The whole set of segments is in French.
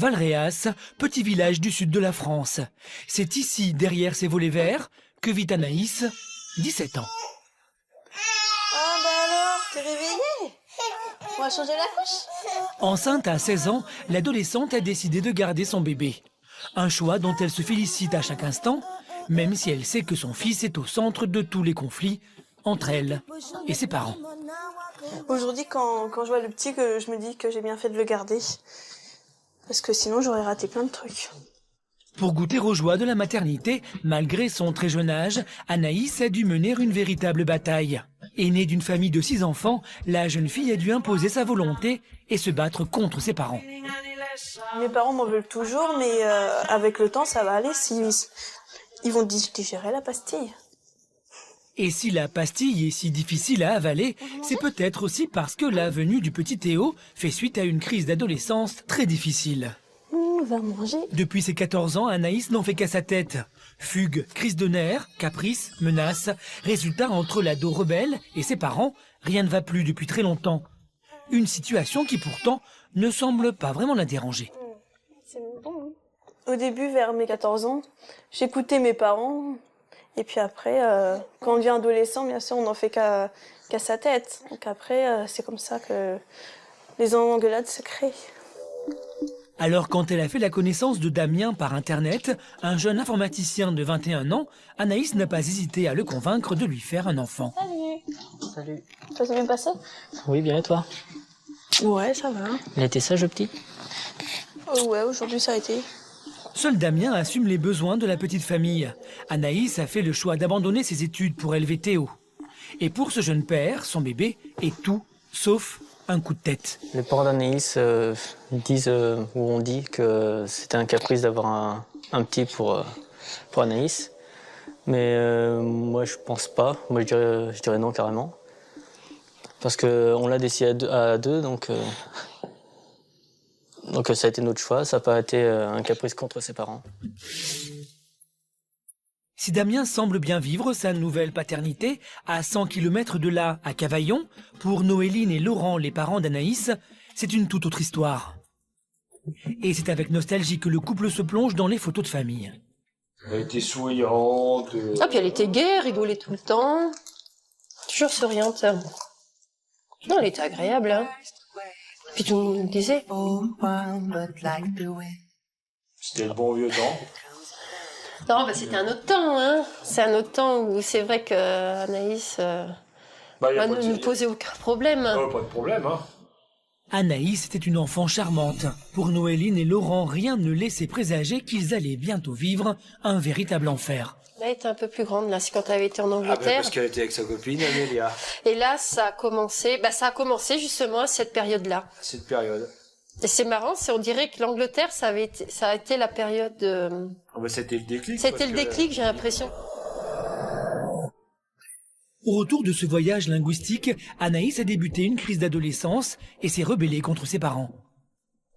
Valréas, petit village du sud de la France. C'est ici, derrière ces volets verts, que vit Anaïs, 17 ans. Ah bah alors, t'es réveillée? On va changer la couche? Enceinte à 16 ans, l'adolescente a décidé de garder son bébé. Un choix dont elle se félicite à chaque instant, même si elle sait que son fils est au centre de tous les conflits entre elle et ses parents. Aujourd'hui, quand je vois le petit, que je me dis que j'ai bien fait de le garder. Parce que sinon, j'aurais raté plein de trucs. Pour goûter aux joies de la maternité, malgré son très jeune âge, Anaïs a dû mener une véritable bataille. Aînée d'une famille de 6 enfants, la jeune fille a dû imposer sa volonté et se battre contre ses parents. Mes parents m'en veulent toujours, mais avec le temps, ça va aller. Ils vont digérer la pastille. Et si la pastille est si difficile à avaler, c'est peut-être aussi parce que la venue du petit Théo fait suite à une crise d'adolescence très difficile. On va manger. Depuis ses 14 ans, Anaïs n'en fait qu'à sa tête. Fugue, crise de nerfs, caprices, menaces. Résultat, entre l'ado rebelle et ses parents, rien ne va plus depuis très longtemps. Une situation qui pourtant ne semble pas vraiment la déranger. C'est bon. Au début, vers mes 14 ans, j'écoutais mes parents. Et puis après, quand on devient adolescent, bien sûr, on n'en fait qu'à sa tête. Donc après, c'est comme ça que les engueulades se créent. Alors quand elle a fait la connaissance de Damien par Internet, un jeune informaticien de 21 ans, Anaïs n'a pas hésité à le convaincre de lui faire un enfant. Salut. Salut. Ça s'est bien passé? Oui, bien et toi? Ouais, ça va. Il était sage, le petit? Ouais, aujourd'hui ça a été. Seul Damien assume les besoins de la petite famille. Anaïs a fait le choix d'abandonner ses études pour élever Théo. Et pour ce jeune père, son bébé est tout sauf un coup de tête. Les parents d'Anaïs disent, ou on dit que c'était un caprice d'avoir un petit pour Anaïs. Mais moi, je pense pas. Moi, je dirais non carrément. Parce qu'on l'a décidé à deux, donc ça a été notre choix. Ça n'a pas été un caprice contre ses parents. Si Damien semble bien vivre sa nouvelle paternité, à 100 km de là, à Cavaillon, pour Noéline et Laurent, les parents d'Anaïs, c'est une toute autre histoire. Et c'est avec nostalgie que le couple se plonge dans les photos de famille. Elle était souriante. Ah, puis elle était gaie, rigolait tout le temps. Toujours souriante. Non, elle était agréable, hein. Puis tout le monde me disait. C'était le bon vieux temps. Non, bah c'était un autre temps, hein. C'est un autre temps où c'est vrai que Anaïs ne nous posait aucun problème. Pas de problème, hein. Anaïs était une enfant charmante. Pour Noéline et Laurent, rien ne laissait présager qu'ils allaient bientôt vivre un véritable enfer. Elle était un peu plus grande, là, c'est quand elle avait été en Ah, Angleterre. parce qu'elle était avec sa copine, Amélia. Et là, ça a commencé justement à cette période-là. Cette période. Et c'est marrant, on dirait que l'Angleterre, ça a été la période de... C'était le déclic. C'était le déclic, j'ai l'impression. Au retour de ce voyage linguistique, Anaïs a débuté une crise d'adolescence et s'est rebellée contre ses parents.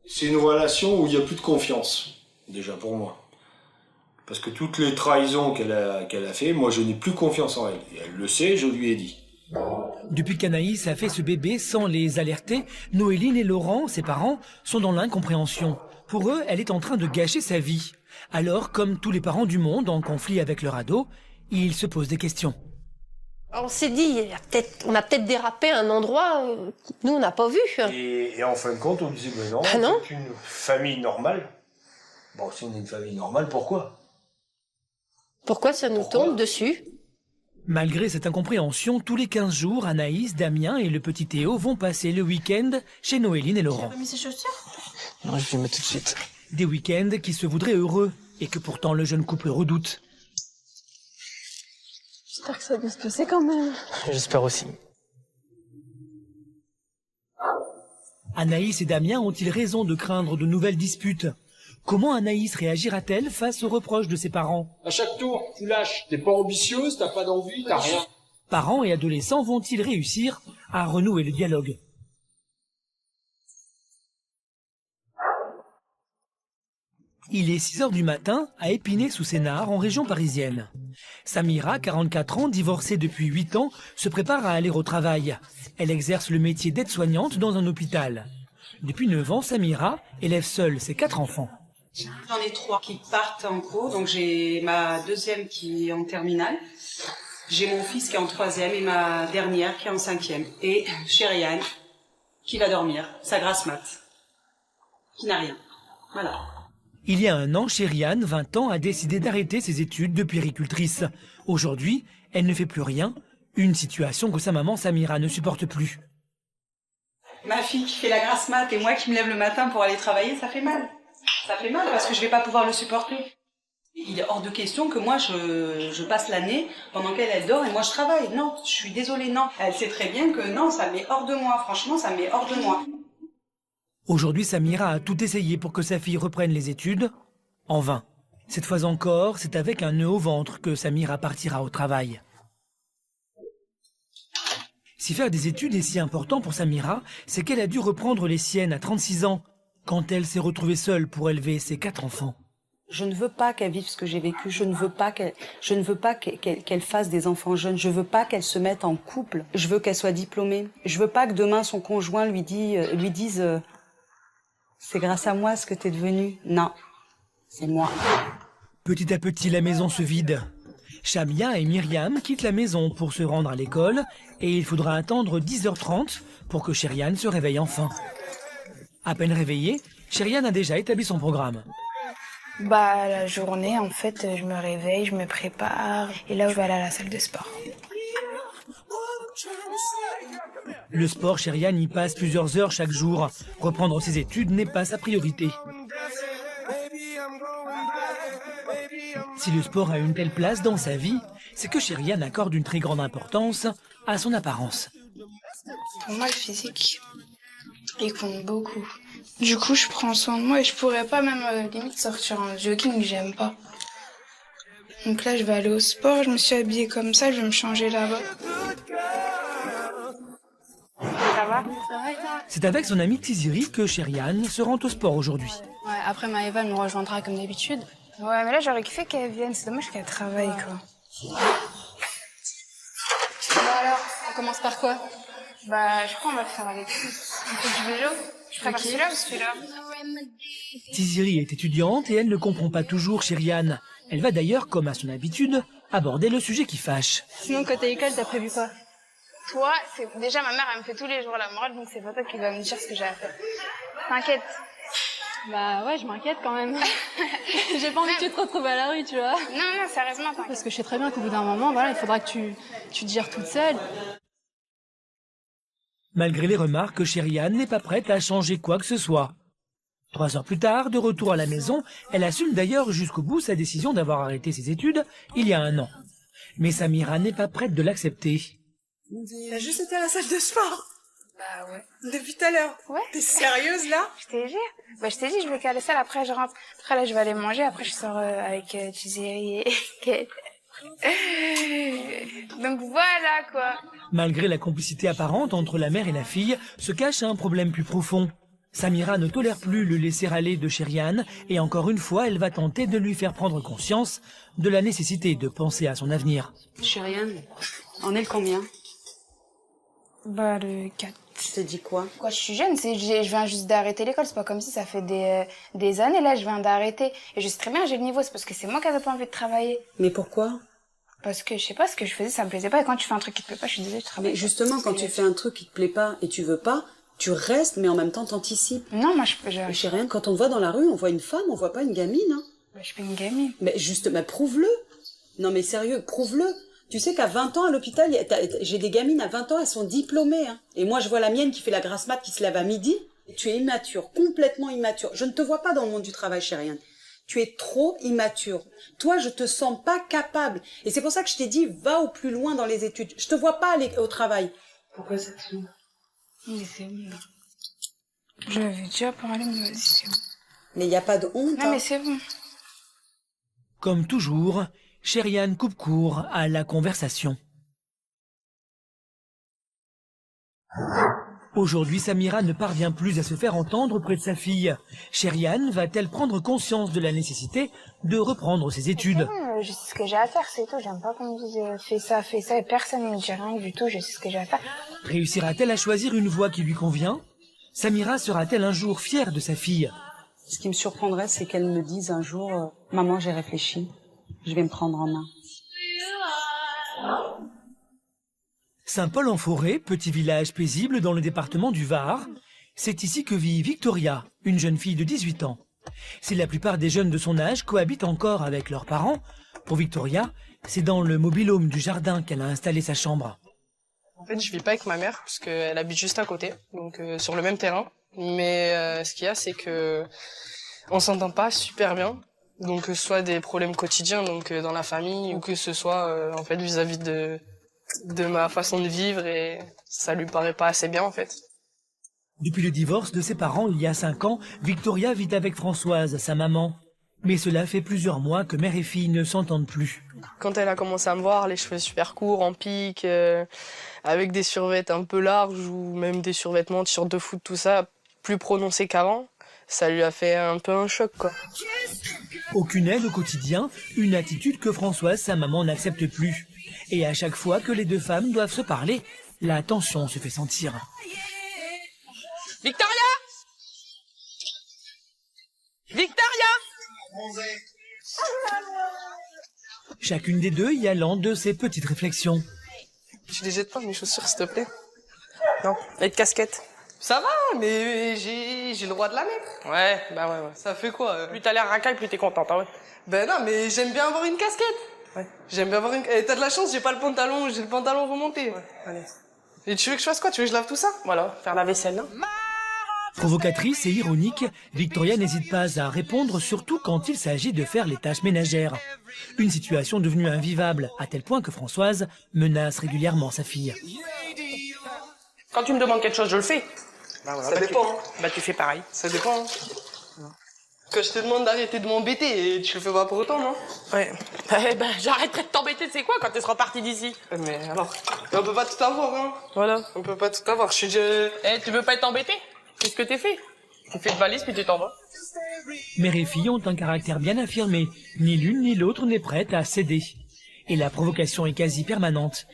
C'est une relation où il n'y a plus de confiance, déjà pour moi. Parce que toutes les trahisons qu'elle a fait, moi je n'ai plus confiance en elle. Et elle le sait, je lui ai dit. Depuis qu'Anaïs a fait ce bébé sans les alerter, Noéline et Laurent, ses parents, sont dans l'incompréhension. Pour eux, elle est en train de gâcher sa vie. Alors, comme tous les parents du monde en conflit avec leur ado, ils se posent des questions. On s'est dit, on a peut-être dérapé à un endroit nous on n'a pas vu. Et en fin de compte, on disait, mais non, non. c'est une famille normale. Bon, si on est une famille normale, pourquoi? Pourquoi ça nous tombe dessus? Malgré cette incompréhension, tous les 15 jours, Anaïs, Damien et le petit Théo vont passer le week-end chez Noéline et Laurent. Tu as mis ses chaussures? Non, je vais mettre tout de suite. Des week-ends qui se voudraient heureux et que pourtant le jeune couple redoute. J'espère que ça va bien se passer quand même. J'espère aussi. Anaïs et Damien ont-ils raison de craindre de nouvelles disputes? Comment Anaïs réagira-t-elle face aux reproches de ses parents? À chaque tour, tu lâches. T'es pas ambitieuse, t'as pas d'envie, t'as rien. Parents et adolescents vont-ils réussir à renouer le dialogue? Il est 6 h du matin à Épinay-sous-Sénart, en région parisienne. Samira, 44 ans, divorcée depuis 8 ans, se prépare à aller au travail. Elle exerce le métier d'aide-soignante dans un hôpital. Depuis 9 ans, Samira élève seule ses 4 enfants. J'en ai 3 qui partent en cours, donc j'ai ma deuxième qui est en terminale, j'ai mon fils qui est en 3e et ma dernière qui est en 5e. Et Chériane qui va dormir, sa grasse mat, qui n'a rien. Voilà. Il y a un an, Chériane, 20 ans, a décidé d'arrêter ses études de puéricultrice. Aujourd'hui, elle ne fait plus rien, une situation que sa maman Samira ne supporte plus. Ma fille qui fait la grasse mat et moi qui me lève le matin pour aller travailler, ça fait mal. Ça fait mal parce que je vais pas pouvoir le supporter. Il est hors de question que moi je passe l'année pendant qu'elle dort et moi je travaille. Non, je suis désolée, non. Elle sait très bien que non, ça met hors de moi. Franchement, ça met hors de moi. Aujourd'hui, Samira a tout essayé pour que sa fille reprenne les études, en vain. Cette fois encore, c'est avec un nœud au ventre que Samira partira au travail. Si faire des études est si important pour Samira, c'est qu'elle a dû reprendre les siennes à 36 ans, quand elle s'est retrouvée seule pour élever ses 4 enfants. Je ne veux pas qu'elle vive ce que j'ai vécu. Je ne veux pas qu'elle fasse des enfants jeunes. Je veux pas qu'elle se mette en couple. Je veux qu'elle soit diplômée. Je veux pas que demain son conjoint lui dise c'est grâce à moi ce que t'es devenu. Non, c'est moi. Petit à petit, la maison se vide. Shamia et Myriam quittent la maison pour se rendre à l'école et il faudra attendre 10h30 pour que Chériane se réveille enfin. À peine réveillée, Chériane a déjà établi son programme. La journée, en fait, je me réveille, je me prépare et là, je vais aller à la salle de sport. Le sport, Chériane y passe plusieurs heures chaque jour. Reprendre ses études n'est pas sa priorité. Si le sport a une telle place dans sa vie, c'est que Chériane accorde une très grande importance à son apparence. Pour moi, le physique, il compte beaucoup. Du coup, je prends soin de moi et je pourrais pas même limite sortir en jogging, j'aime pas. Donc là, je vais aller au sport, je me suis habillée comme ça, je vais me changer là-bas. Ça va? C'est avec son amie Tiziri que Chériane se rend au sport aujourd'hui. Ouais, après Maëva elle me rejoindra comme d'habitude. Ouais, mais là, j'aurais kiffé qu'elle vienne, c'est dommage qu'elle travaille, quoi. Alors, on commence par quoi? Je crois qu'on va faire avec lui. On fait du vélo. Je préfère celui-là ou celui-là? Tiziri est étudiante et elle ne comprend pas toujours Chériane. Elle va d'ailleurs, comme à son habitude, aborder le sujet qui fâche. Sinon, côté école, t'as prévu quoi? Toi, déjà ma mère, elle me fait tous les jours la morale, donc c'est pas toi qui vas me dire ce que j'ai à faire. T'inquiète. Bah ouais, je m'inquiète quand même. J'ai pas envie que tu te retrouves à la rue, tu vois. Non, sérieusement, t'inquiète. Parce que je sais très bien qu'au bout d'un moment, voilà, il faudra que tu te gères toute seule. Malgré les remarques, Chériane n'est pas prête à changer quoi que ce soit. 3 heures plus tard, de retour à la maison, elle assume d'ailleurs jusqu'au bout sa décision d'avoir arrêté ses études il y a 1 an. Mais Samira n'est pas prête de l'accepter. T'as juste été à la salle de sport? Bah ouais. Depuis tout à l'heure? Ouais. T'es sérieuse là? Je t'ai dit. Je t'ai dit, je vais qu'à la salle, après je rentre. Après là, je vais aller manger, après je sors avec Tiziri et Kate. Donc voilà quoi. Malgré la complicité apparente entre la mère et la fille, se cache un problème plus profond. Samira ne tolère plus le laisser aller de Chériane et encore une fois, elle va tenter de lui faire prendre conscience de la nécessité de penser à son avenir. Chériane, en est le combien? Le 4. Tu te dis quoi? Quoi, je suis jeune, je viens juste d'arrêter l'école, c'est pas comme si ça fait des années là, je viens d'arrêter. Et je sais très bien, j'ai le niveau, c'est parce que c'est moi qui avais pas envie de travailler. Mais pourquoi? Parce que je sais pas, ce que je faisais, ça me plaisait pas, et quand tu fais un truc qui te plaît pas, je suis désolée, je travaille. Mais justement, quand tu fais un truc qui te plaît pas et tu veux pas, tu restes, mais en même temps t'anticipes. Non, moi Chériane, quand on te voit dans la rue, on voit une femme, on voit pas une gamine, hein. Je suis pas une gamine. Mais prouve-le. Non mais sérieux, prouve-le. Tu sais qu'à 20 ans à l'hôpital, j'ai des gamines à 20 ans, elles sont diplômées, hein. Et moi je vois la mienne qui fait la grasse mat, qui se lève à midi. Tu es immature, complètement immature. Je ne te vois pas dans le monde du travail, Chériane. Tu es trop immature. Toi, je te sens pas capable. Et c'est pour ça que je t'ai dit, va au plus loin dans les études. Je te vois pas aller au travail. Pourquoi ça te fait? Mais c'est bon. J'avais déjà parlé, mais c'est bon. Mais il n'y a pas de honte. Non, mais c'est bon. Comme toujours, Chériane coupe court à la conversation. Aujourd'hui, Samira ne parvient plus à se faire entendre près de sa fille. Chériane va-t-elle prendre conscience de la nécessité de reprendre ses études? Je sais ce que j'ai à faire, c'est tout. J'aime pas qu'on me dise fais ça, et personne ne me dit rien du tout, je sais ce que j'ai à faire. Réussira-t-elle à choisir une voie qui lui convient? Samira sera-t-elle un jour fière de sa fille? Ce qui me surprendrait, c'est qu'elle me dise un jour Maman, j'ai réfléchi, je vais me prendre en main. Saint-Paul-en-Forêt, petit village paisible dans le département du Var. C'est ici que vit Victoria, une jeune fille de 18 ans. Si la plupart des jeunes de son âge cohabitent encore avec leurs parents, pour Victoria, c'est dans le mobil-home du jardin qu'elle a installé sa chambre. En fait, je vis pas avec ma mère, parce qu'elle habite juste à côté, donc sur le même terrain. Mais ce qu'il y a, c'est que on s'entend pas super bien. Donc que ce soit des problèmes quotidiens, donc dans la famille, ou que ce soit en fait vis-à-vis de ma façon de vivre, et ça lui paraît pas assez bien en fait. Depuis le divorce de ses parents il y a 5 ans, Victoria vit avec Françoise, sa maman. Mais cela fait plusieurs mois que mère et fille ne s'entendent plus. Quand elle a commencé à me voir, les cheveux super courts, en pique, avec des survêtements un peu larges, ou même des survêtements, t-shirts de foot, tout ça, plus prononcés qu'avant, ça lui a fait un peu un choc, quoi. Aucune aide au quotidien, une attitude que Françoise, sa maman, n'accepte plus. Et à chaque fois que les deux femmes doivent se parler, la tension se fait sentir. Victoria! Victoria! Chacune des deux y allant de ses petites réflexions. Tu les jettes pas, mes chaussures, s'il te plaît? Non. Et de casquette? Ça va, mais j'ai le droit de la mettre. Ouais, bah ouais. Ça fait quoi? Plus t'as l'air racaille, plus t'es contente, hein, ouais. Ben non, mais j'aime bien avoir une casquette. Ouais. J'aime bien avoir une... Eh, t'as de la chance, j'ai pas le pantalon, j'ai le pantalon remonté. Ouais, allez. Et tu veux que je fasse quoi? Tu veux que je lave tout ça? Voilà, faire la vaisselle, non? Provocatrice et ironique, Victoria n'hésite pas à répondre, surtout quand il s'agit de faire les tâches ménagères. Une situation devenue invivable, à tel point que Françoise menace régulièrement sa fille. Quand tu me demandes quelque chose, je le fais. Bah voilà, ça dépend. Bah tu fais pareil. Ça dépend. Quand je te demande d'arrêter de m'embêter, tu le fais pas pour autant, non? Ouais. Bah j'arrêterai de t'embêter, c'est quoi, quand tu seras parti d'ici? Mais alors, on peut pas tout avoir, hein. Voilà. On peut pas tout avoir, je suis déjà... Eh, tu veux pas être embêté? Qu'est-ce que t'es fait? Tu fais de valise puis tu t'en vas. Mère et fille ont un caractère bien affirmé. Ni l'une ni l'autre n'est prête à céder. Et la provocation est quasi permanente.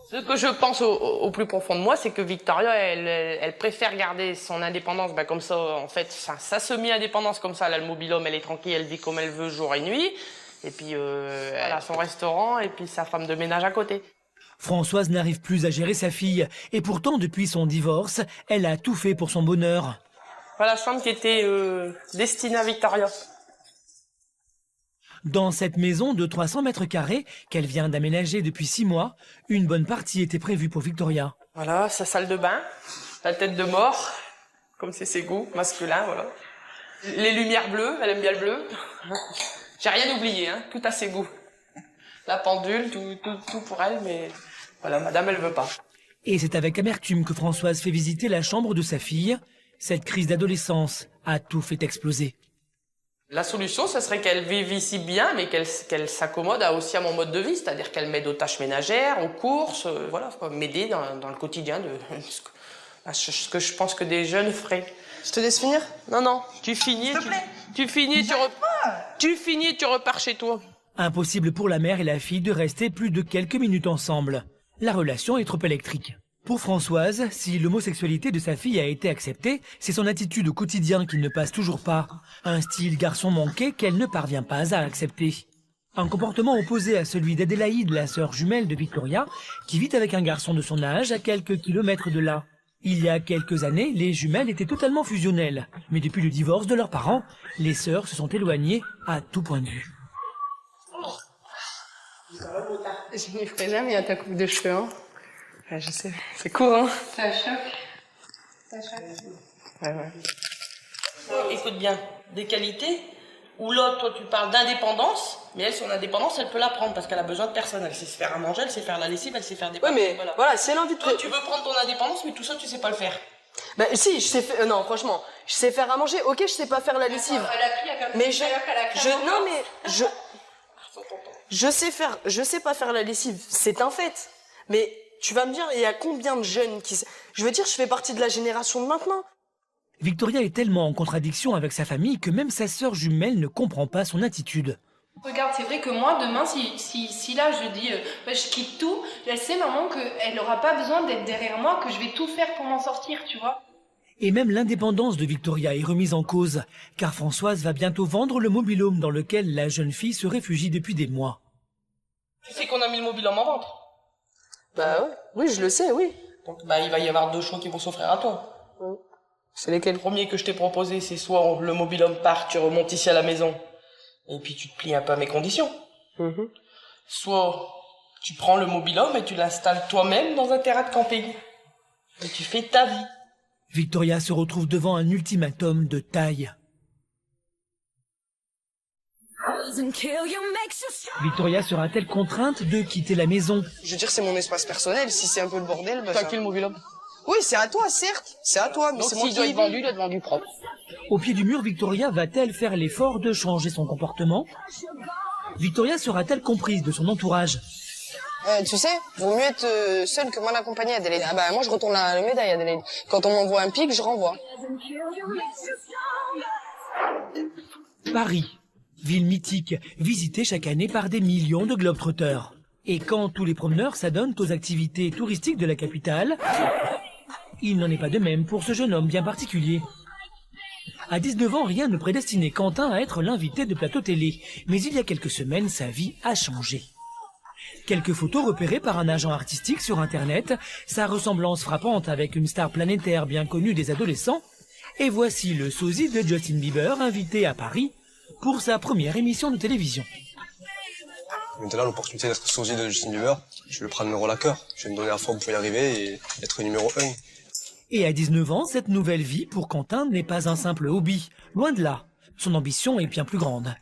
Ce que je pense au plus profond de moi, c'est que Victoria, elle préfère garder son indépendance, bah comme ça, en fait, sa semi-indépendance comme ça. Elle a le mobil-home, elle est tranquille, elle vit comme elle veut jour et nuit. Et puis, elle a son restaurant et puis sa femme de ménage à côté. Françoise n'arrive plus à gérer sa fille. Et pourtant, depuis son divorce, elle a tout fait pour son bonheur. Voilà la chambre qui était destinée à Victoria. Dans cette maison de 300 mètres carrés qu'elle vient d'aménager depuis 6 mois, une bonne partie était prévue pour Victoria. Voilà, sa salle de bain, la tête de mort, comme c'est ses goûts masculins, voilà. Les lumières bleues, elle aime bien le bleu. J'ai rien oublié, hein, tout à ses goûts. La pendule, tout pour elle, mais voilà, madame, elle veut pas. Et c'est avec amertume que Françoise fait visiter la chambre de sa fille. Cette crise d'adolescence a tout fait exploser. La solution, ce serait qu'elle vive ici bien, mais qu'elle s'accommode aussi à mon mode de vie, c'est-à-dire qu'elle m'aide aux tâches ménagères, aux courses, voilà, m'aider dans le quotidien de ce que je pense que des jeunes feraient. Je te laisse finir? Non, tu finis, tu finis, tu repars chez toi. Impossible pour la mère et la fille de rester plus de quelques minutes ensemble. La relation est trop électrique. Pour Françoise, si l'homosexualité de sa fille a été acceptée, c'est son attitude au quotidien qui ne passe toujours pas. Un style garçon manqué qu'elle ne parvient pas à accepter. Un comportement opposé à celui d'Adélaïde, la sœur jumelle de Victoria, qui vit avec un garçon de son âge à quelques kilomètres de là. Il y a quelques années, les jumelles étaient totalement fusionnelles. Mais depuis le divorce de leurs parents, les sœurs se sont éloignées à tout point de vue. Je n'y ferai jamais à ta coupe de cheveux, hein. Ouais, je sais, c'est court, hein. Ça choque. Ça choque. Ouais. Écoute bien, des qualités où l'autre, toi, tu parles d'indépendance, mais elle, son indépendance, elle peut la prendre parce qu'elle a besoin de personne. Elle sait se faire à manger, elle sait faire la lessive, elle sait faire des... Ouais, mais voilà, si elle a envie de... Toi, tu veux prendre ton indépendance, mais tout ça, tu sais pas le faire. Bah si, je sais faire... non, franchement, je sais faire à manger. Ok, je sais pas faire la lessive. Elle a pris à faire mais je sais pas faire la lessive, c'est un fait. Mais tu vas me dire, il y a combien de jeunes qui... Je veux dire, je fais partie de la génération de maintenant. Victoria est tellement en contradiction avec sa famille que même sa sœur jumelle ne comprend pas son attitude. Regarde, c'est vrai que moi, demain, si là, je dis, je quitte tout, elle sait, maman, qu'elle n'aura pas besoin d'être derrière moi, que je vais tout faire pour m'en sortir, tu vois. Et même l'indépendance de Victoria est remise en cause, car Françoise va bientôt vendre le mobil-home dans lequel la jeune fille se réfugie depuis des mois. Tu sais qu'on a mis le mobile-home en vente? Bah ouais, oui, je le sais, oui. Donc bah il va y avoir 2 choix qui vont s'offrir à toi. C'est lesquels? Le premier que je t'ai proposé, c'est soit le mobile-home part, tu remontes ici à la maison, et puis tu te plies un peu à mes conditions. Soit tu prends le mobile-home et tu l'installes toi-même dans un terrain de camping. Et tu fais ta vie. Victoria se retrouve devant un ultimatum de taille. Victoria sera-t-elle contrainte de quitter la maison? Je veux dire, c'est mon espace personnel. Si c'est un peu le bordel, bah. T'as que le mobile-home. Oui, c'est à toi, certes. C'est à toi, mais donc c'est moi s'il qui doit ai être vendu, il doit être vendu propre. Au pied du mur, Victoria va-t-elle faire l'effort de changer son comportement? Victoria sera-t-elle comprise de son entourage? Tu sais, vaut mieux être seule que mal accompagnée, Adélaïde. Ah bah moi je retourne la médaille, Adélaïde. Quand on m'envoie un pic, je renvoie. Paris, ville mythique, visitée chaque année par des millions de globetrotters. Et quand tous les promeneurs s'adonnent aux activités touristiques de la capitale, il n'en est pas de même pour ce jeune homme bien particulier. À 19 ans, rien ne prédestinait Quentin à être l'invité de plateau télé. Mais il y a quelques semaines, sa vie a changé. Quelques photos repérées par un agent artistique sur Internet, sa ressemblance frappante avec une star planétaire bien connue des adolescents, et voici le sosie de Justin Bieber invité à Paris pour sa première émission de télévision. Maintenant, l'opportunité d'être sosie de Justin Bieber, je vais le prendre le rôle à cœur. Je vais me donner la forme pour y arriver et être numéro 1. Et à 19 ans, cette nouvelle vie pour Quentin n'est pas un simple hobby. Loin de là, son ambition est bien plus grande.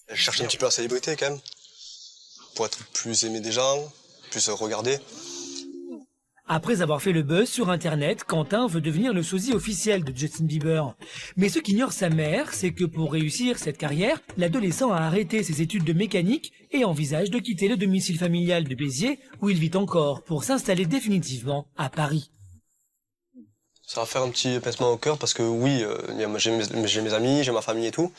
Je cherche un petit peu la célébrité quand même, pour être plus aimé des gens, plus regardé. Après avoir fait le buzz sur Internet, Quentin veut devenir le sosie officiel de Justin Bieber. Mais ce qu'ignore sa mère, c'est que pour réussir cette carrière, l'adolescent a arrêté ses études de mécanique et envisage de quitter le domicile familial de Béziers, où il vit encore, pour s'installer définitivement à Paris. Ça va faire un petit pincement au cœur parce que oui, j'ai mes amis, j'ai ma famille et tout,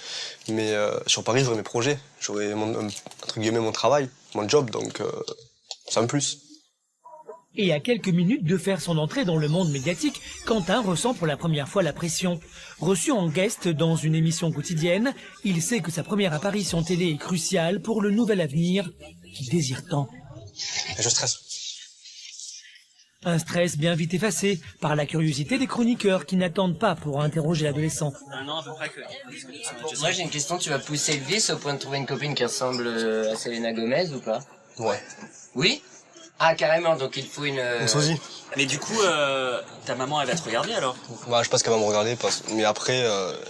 mais sur Paris, j'aurai mes projets, j'aurai entre guillemets mon travail, mon job, donc c'est un plus. Et à quelques minutes de faire son entrée dans le monde médiatique, Quentin ressent pour la première fois la pression. Reçu en guest dans une émission quotidienne, il sait que sa première apparition télé est cruciale pour le nouvel avenir qu'il désire tant. Et je stresse. Un stress bien vite effacé par la curiosité des chroniqueurs qui n'attendent pas pour interroger l'adolescent. Non, à peu près que... Moi j'ai une question, tu vas pousser le vice au point de trouver une copine qui ressemble à Selena Gomez ou pas? Ouais. Oui? Ah carrément, donc il faut une sosie. Mais du coup, ta maman elle va te regarder alors? Ouais, je pense qu'elle va me regarder, mais après,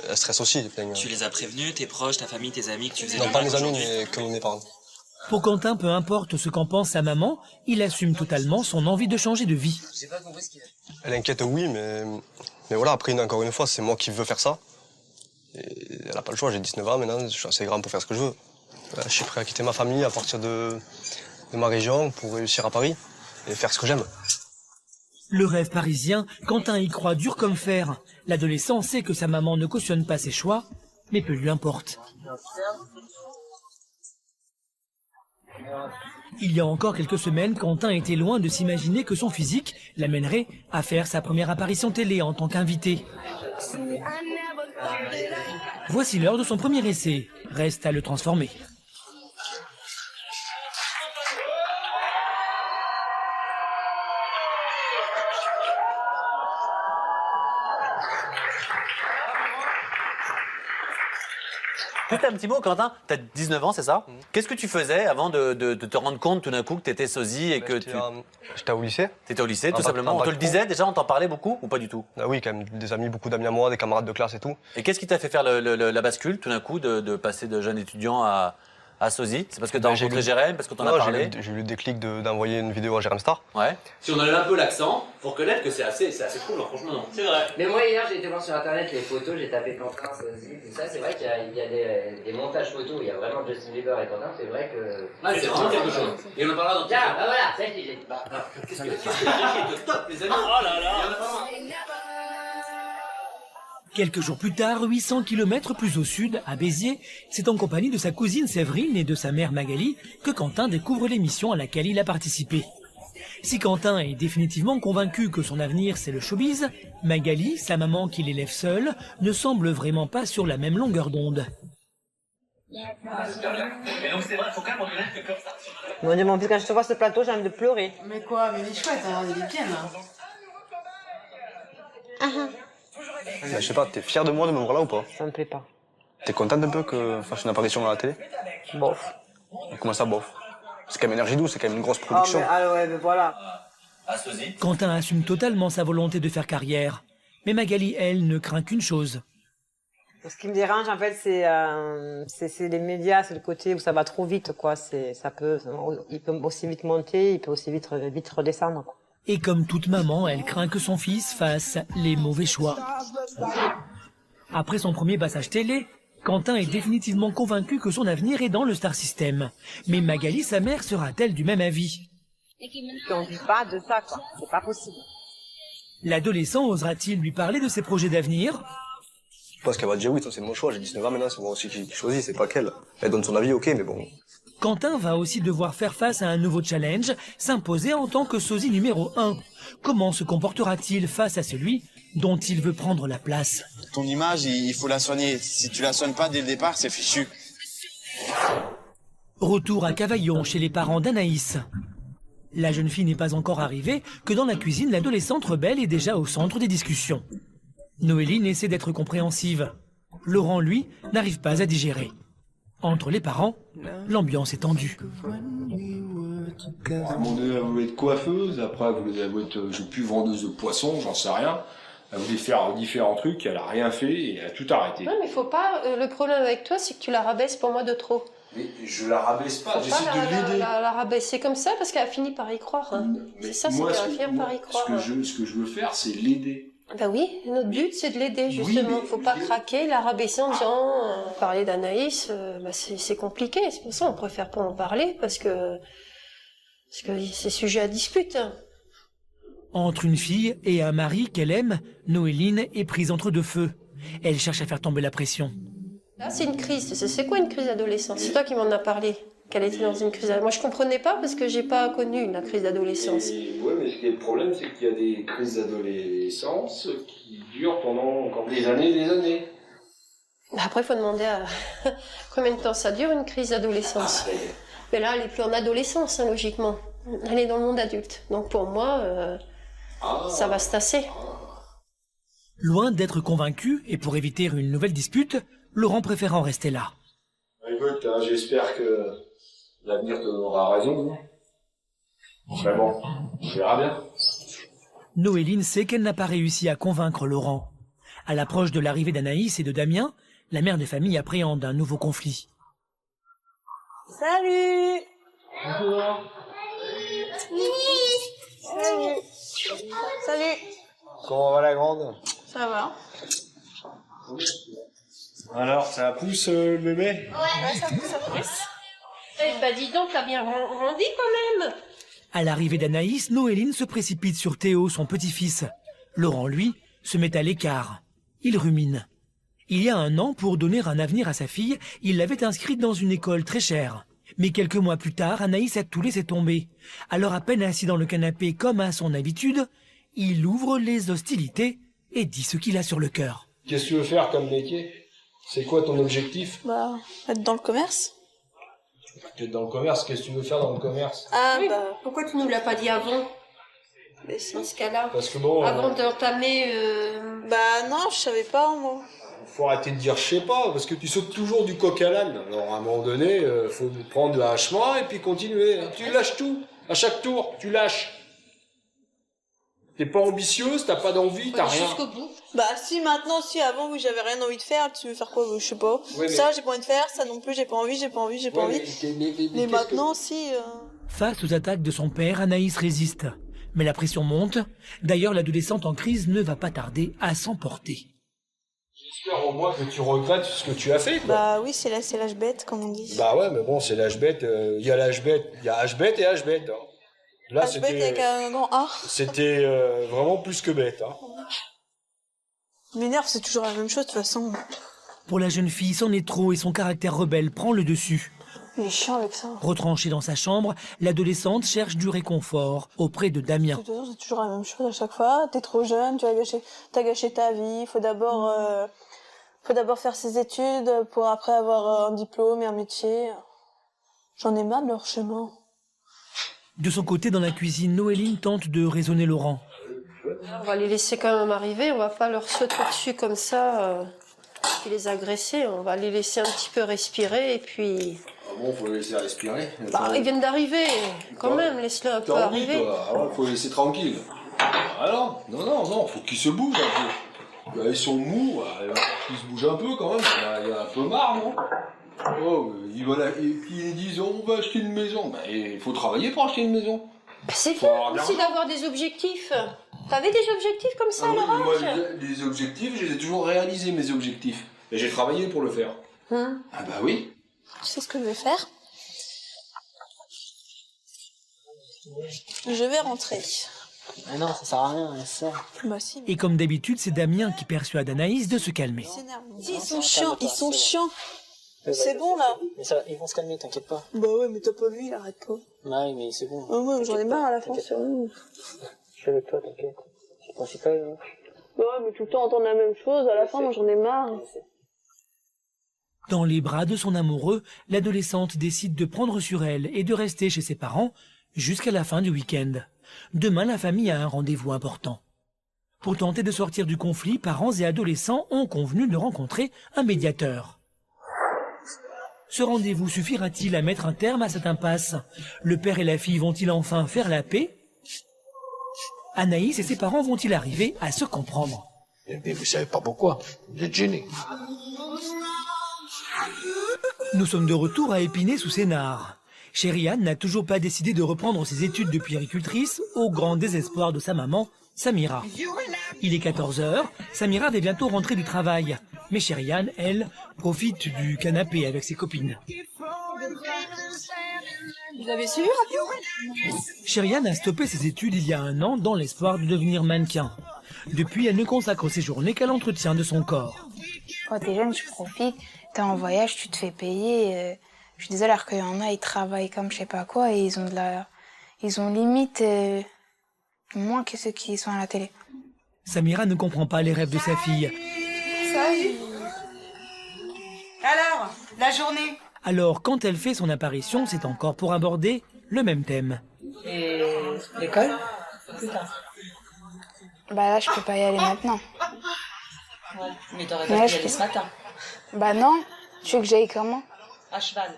elle stresse aussi. Tu les as prévenus, tes proches, ta famille, tes amis que tu faisais... Non, pas mes amis, mais que mes parents. Pour Quentin, peu importe ce qu'en pense sa maman, il assume totalement son envie de changer de vie. J'ai pas compris ce qu'il a. Elle inquiète, oui, mais voilà, après, encore une fois, c'est moi qui veux faire ça. Et elle n'a pas le choix, j'ai 19 ans maintenant, je suis assez grand pour faire ce que je veux. Je suis prêt à quitter ma famille à partir de ma région pour réussir à Paris et faire ce que j'aime. Le rêve parisien, Quentin y croit dur comme fer. L'adolescent sait que sa maman ne cautionne pas ses choix, mais peu lui importe. Il y a encore quelques semaines, Quentin était loin de s'imaginer que son physique l'amènerait à faire sa première apparition télé en tant qu'invité. Voici l'heure de son premier essai. Reste à le transformer. Juste un petit mot, Quentin, t'as 19 ans, c'est ça? Qu'est-ce que tu faisais avant de te rendre compte tout d'un coup que t'étais sosie et que tu... J'étais au lycée. T'étais au lycée, tout simplement. On te le disait déjà, on t'en parlait beaucoup ou pas du tout? Ah oui, quand même, des amis, beaucoup d'amis à moi, des camarades de classe et tout. Et qu'est-ce qui t'a fait faire la bascule tout d'un coup de passer de jeune étudiant à sosie? C'est parce que t'as rencontré Jérém, parce que t'en as parlé? J'ai eu le déclic d'envoyer une vidéo à Jérém Star. Ouais. Si on enlève un peu l'accent, faut reconnaître que c'est assez cool, hein, franchement, non. C'est vrai. Mais moi hier j'ai été voir sur internet les photos, j'ai tapé Quentin, sosie, tout ça, c'est vrai qu'il y a des montages photos où il y a vraiment Justin Bieber et Quentin, c'est vrai que... Ouais, c'est vraiment quelque chose. Et on en parlera dans... Tiens, bah voilà, ça je disais. Qu'est-ce que c'est top, les amis? Oh là là. Quelques jours plus tard, 800 km plus au sud, à Béziers, c'est en compagnie de sa cousine Séverine et de sa mère Magali que Quentin découvre l'émission à laquelle il a participé. Si Quentin est définitivement convaincu que son avenir c'est le showbiz, Magali, sa maman qui l'élève seule, ne semble vraiment pas sur la même longueur d'onde. Mon Dieu, mon fils, quand je te vois ce plateau, j'ai envie de pleurer. Mais quoi? Mais il est chouette, hein, il est bien là. Je sais pas, t'es fier de moi de me voir là ou pas? Ça me plaît pas. T'es contente un peu que je fasse une apparition à la télé? Bof. Comment ça, bof? C'est quand même Énergie 12, c'est quand même une grosse production. Ouais, mais voilà. Quentin assume totalement sa volonté de faire carrière. Mais Magali, elle, ne craint qu'une chose. Ce qui me dérange, en fait, c'est les médias, c'est le côté où ça va trop vite, quoi. Il peut aussi vite monter, il peut aussi vite redescendre, quoi. Et comme toute maman, elle craint que son fils fasse les mauvais choix. Après son premier passage télé, Quentin est définitivement convaincu que son avenir est dans le Star System. Mais Magali, sa mère, sera-t-elle du même avis? On ne vit pas de ça, quoi. C'est pas possible. L'adolescent osera-t-il lui parler de ses projets d'avenir? Parce qu'elle va dire oui, c'est mon choix, j'ai 19 ans maintenant, c'est moi aussi qui choisis, c'est pas qu'elle. Elle donne son avis, ok, mais bon. Quentin va aussi devoir faire face à un nouveau challenge, s'imposer en tant que sosie numéro 1. Comment se comportera-t-il face à celui dont il veut prendre la place? Ton image, il faut la soigner. Si tu la soignes pas dès le départ, c'est fichu. Retour à Cavaillon chez les parents d'Anaïs. La jeune fille n'est pas encore arrivée que dans la cuisine, l'adolescente rebelle est déjà au centre des discussions. Noéline essaie d'être compréhensive. Laurent, lui, n'arrive pas à digérer. Entre les parents, l'ambiance est tendue. À un moment donné, elle voulait être coiffeuse, après elle voulait être, je sais plus, vendeuse de poissons, j'en sais rien. Elle voulait faire différents trucs, elle a rien fait et elle a tout arrêté. Non, mais faut pas. Le problème avec toi, c'est que tu la rabaisses pour moi de trop. Mais je la rabaisse pas, Faut j'essaie pas de l'aider. la rabaisser comme ça parce qu'elle a fini par y croire. Hein. C'est ça, c'est qu'elle finit par y croire. Ce que je veux faire, c'est l'aider. Bah oui, notre but c'est de l'aider justement. Faut pas craquer, la rabaisser en disant parler d'Anaïs, c'est compliqué. C'est pour ça qu'on préfère pas en parler parce que c'est sujet à dispute. Entre une fille et un mari qu'elle aime, Noéline est prise entre deux feux. Elle cherche à faire tomber la pression. Là, c'est une crise. C'est quoi une crise d'adolescence? C'est toi qui m'en as parlé. Qu'elle était dans une crise. Moi, je comprenais pas parce que j'ai pas connu la crise d'adolescence. Oui, mais ce qui est le problème, c'est qu'il y a des crises d'adolescence qui durent pendant encore des années et des années. Après, il faut demander à combien de temps ça dure une crise d'adolescence. Mais là, elle est plus en adolescence, hein, logiquement. Elle est dans le monde adulte. Donc pour moi, ça va se tasser. Loin d'être convaincu, et pour éviter une nouvelle dispute, Laurent préfère en rester là. Écoute, j'espère que l'avenir te donnera raison. Mais bon, on verra bien. Noéline sait qu'elle n'a pas réussi à convaincre Laurent. À l'approche de l'arrivée d'Anaïs et de Damien, la mère de famille appréhende un nouveau conflit. Salut! Bonjour. Salut! Salut! Comment va la grande? Ça va? Alors, ça pousse le bébé? Ouais, ça pousse. Eh ben dis donc, t'as bien grandi quand même. À l'arrivée d'Anaïs, Noéline se précipite sur Théo, son petit-fils. Laurent, lui, se met à l'écart. Il rumine. Il y a 1 an, pour donner un avenir à sa fille, il l'avait inscrite dans une école très chère. Mais quelques mois plus tard, Anaïs a tout laissé tomber. Alors à peine assis dans le canapé comme à son habitude, il ouvre les hostilités et dit ce qu'il a sur le cœur. Qu'est-ce que tu veux faire comme métier? C'est quoi ton objectif? Bah, être dans le commerce. Tu es dans le commerce, qu'est-ce que tu veux faire dans le commerce? Ah, oui, bah. Pourquoi tu nous l'as pas dit avant? Mais dans ce cas-là. Parce que bon. Avant d'entamer. Bah non, je savais pas, moi. Faut arrêter de dire je sais pas, parce que tu sautes toujours du coq à l'âne. Alors à un moment donné, faut prendre le hachement et puis continuer. Tu lâches tout. À chaque tour, tu lâches. T'es pas ambitieuse, t'as pas d'envie, t'as rien. Jusqu'au bout. Bah si, maintenant, si, avant, oui, j'avais rien envie de faire, tu veux faire quoi? Je sais pas. Ouais, ça, j'ai pas envie de faire, ça non plus, j'ai pas envie. Mais maintenant, si... Face aux attaques de son père, Anaïs résiste. Mais la pression monte. D'ailleurs, l'adolescente en crise ne va pas tarder à s'emporter. J'espère au moins que tu regrettes ce que tu as fait, quoi. Bah oui, c'est l'âge bête, comme on dit. Bah ouais, mais bon, c'est l'âge bête. Il y a l'âge bête, il y a âge bête et âge bête. Hein. Là, âge bête avec un grand A. C'était vraiment plus que bête. Hein. M'énerve, c'est toujours la même chose, de toute façon. Pour la jeune fille, son nez trop et son caractère rebelle prend le dessus. Il est chiant avec ça. Retranchée dans sa chambre, l'adolescente cherche du réconfort auprès de Damien. C'est toujours la même chose à chaque fois. T'es trop jeune, t'as gâché ta vie. Faut d'abord faire ses études pour après avoir un diplôme et un métier. J'en ai marre de leur chemin. De son côté, dans la cuisine, Noéline tente de raisonner Laurent. On va les laisser quand même arriver, on va pas leur sauter dessus comme ça et les agresser. On va les laisser un petit peu respirer et puis... Ah bon, faut les laisser respirer. Bah, ils viennent d'arriver, quand même, laisse-les un peu arriver. Faut les laisser tranquilles. Alors, non, faut qu'ils se bougent un peu. Ils sont mous, ils se bougent un peu quand même. Il y a un peu marre, non? Oh, ils disent on va acheter une maison. Ben, il faut travailler pour acheter une maison. C'est bien aussi d'avoir des objectifs. T'avais des objectifs comme ça à leur âge? Moi, les objectifs, je les ai toujours réalisés, mes objectifs. Et j'ai travaillé pour le faire. Ah bah oui. Tu sais ce que je vais faire? Je vais rentrer. Ah non, ça sert à rien, ça. Bah si. Et comme d'habitude, c'est Damien qui persuade Anaïs de se calmer. Ils sont chiants. C'est bon là. Mais ça, ils vont se calmer, t'inquiète pas. Bah ouais, mais t'as pas vu, il arrête pas. Bah oui, mais c'est bon. Oh, moi, j'en ai marre à la fin, c'est bon. Je suis avec toi, t'inquiète. C'est principal, hein. Bah ouais, mais tout le temps entendre la même chose, à la fin, moi j'en ai marre. Dans les bras de son amoureux, l'adolescente décide de prendre sur elle et de rester chez ses parents jusqu'à la fin du week-end. Demain, la famille a un rendez-vous important. Pour tenter de sortir du conflit, parents et adolescents ont convenu de rencontrer un médiateur. Ce rendez-vous suffira-t-il à mettre un terme à cette impasse? Le père et la fille vont-ils enfin faire la paix? Anaïs et ses parents vont-ils arriver à se comprendre? Mais vous savez pas pourquoi. Vous êtes gêné. Nous sommes de retour à Épinay-sous-Sénart. Sherian n'a toujours pas décidé de reprendre ses études de puéricultrice, au grand désespoir de sa maman, Samira. Il est 14h, Samira va bientôt rentrer du travail. Mais Sherian, elle, profite du canapé avec ses copines. Vous avez suivi Sherian a stoppé ses études il y a 1 an dans l'espoir de devenir mannequin. Depuis, elle ne consacre ses journées qu'à l'entretien de son corps. Quand t'es jeune, tu profites. T'es en voyage, tu te fais payer. Je suis désolée, alors qu'il y en a, ils travaillent comme je sais pas quoi et ils ont limite moins que ceux qui sont à la télé. Samira ne comprend pas les rêves de sa fille. Salut. Alors, la journée? Alors, quand elle fait son apparition, c'est encore pour aborder le même thème. Et l'école? Plus tard. Bah là, je peux pas y aller maintenant. Ouais, mais t'aurais pas pu y aller ce matin. Bah non, tu veux que j'aille comment? À cheval.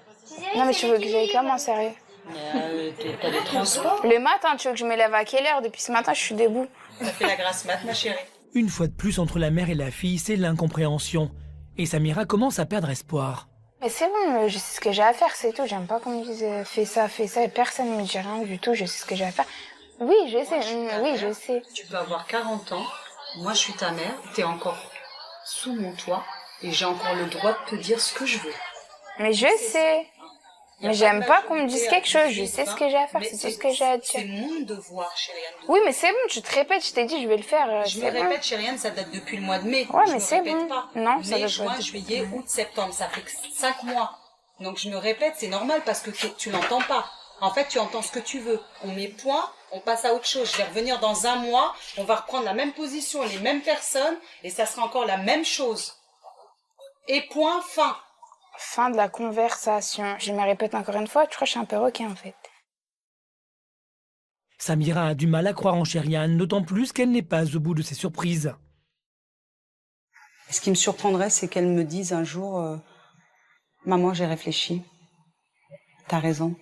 Non mais tu veux que j'aille comment, sérieux? Mais t'as des transports? Le matin, tu veux que je me lève à quelle heure? Depuis ce matin, je suis debout. T'as fait la grasse mat, ma chérie. Une fois de plus, entre la mère et la fille, c'est l'incompréhension. Et Samira commence à perdre espoir. Mais c'est bon, je sais ce que j'ai à faire, c'est tout. J'aime pas qu'on me dise fais ça, et personne ne me dit rien du tout, je sais ce que j'ai à faire. Oui, je sais, oui, je sais. Tu peux avoir 40 ans, moi je suis ta mère, t'es encore sous mon toit, et j'ai encore le droit de te dire ce que je veux. Mais je sais. Mais j'aime pas qu'on me dise quelque chose, je sais ce que j'ai à faire, c'est tout ce que j'ai à dire. C'est mon devoir, chérie. Oui, mais c'est bon, tu te répètes, je t'ai dit, je vais le faire. Je me répète, chérie, ça date depuis le mois de mai. Ouais, mais c'est bon. Pas. Non, ça mai, doit juin, pas. juillet, août, septembre, ça fait 5 mois. Donc je me répète, c'est normal parce que tu n'entends pas. En fait, tu entends ce que tu veux. On met point, on passe à autre chose. Je vais revenir dans 1 mois, on va reprendre la même position, les mêmes personnes, et ça sera encore la même chose. Et point, fin. Fin de la conversation. Je me répète encore une fois, tu crois que je suis un perroquet en fait. Samira a du mal à croire en Sherian, d'autant plus qu'elle n'est pas au bout de ses surprises. Ce qui me surprendrait, c'est qu'elle me dise un jour Maman, j'ai réfléchi. T'as raison.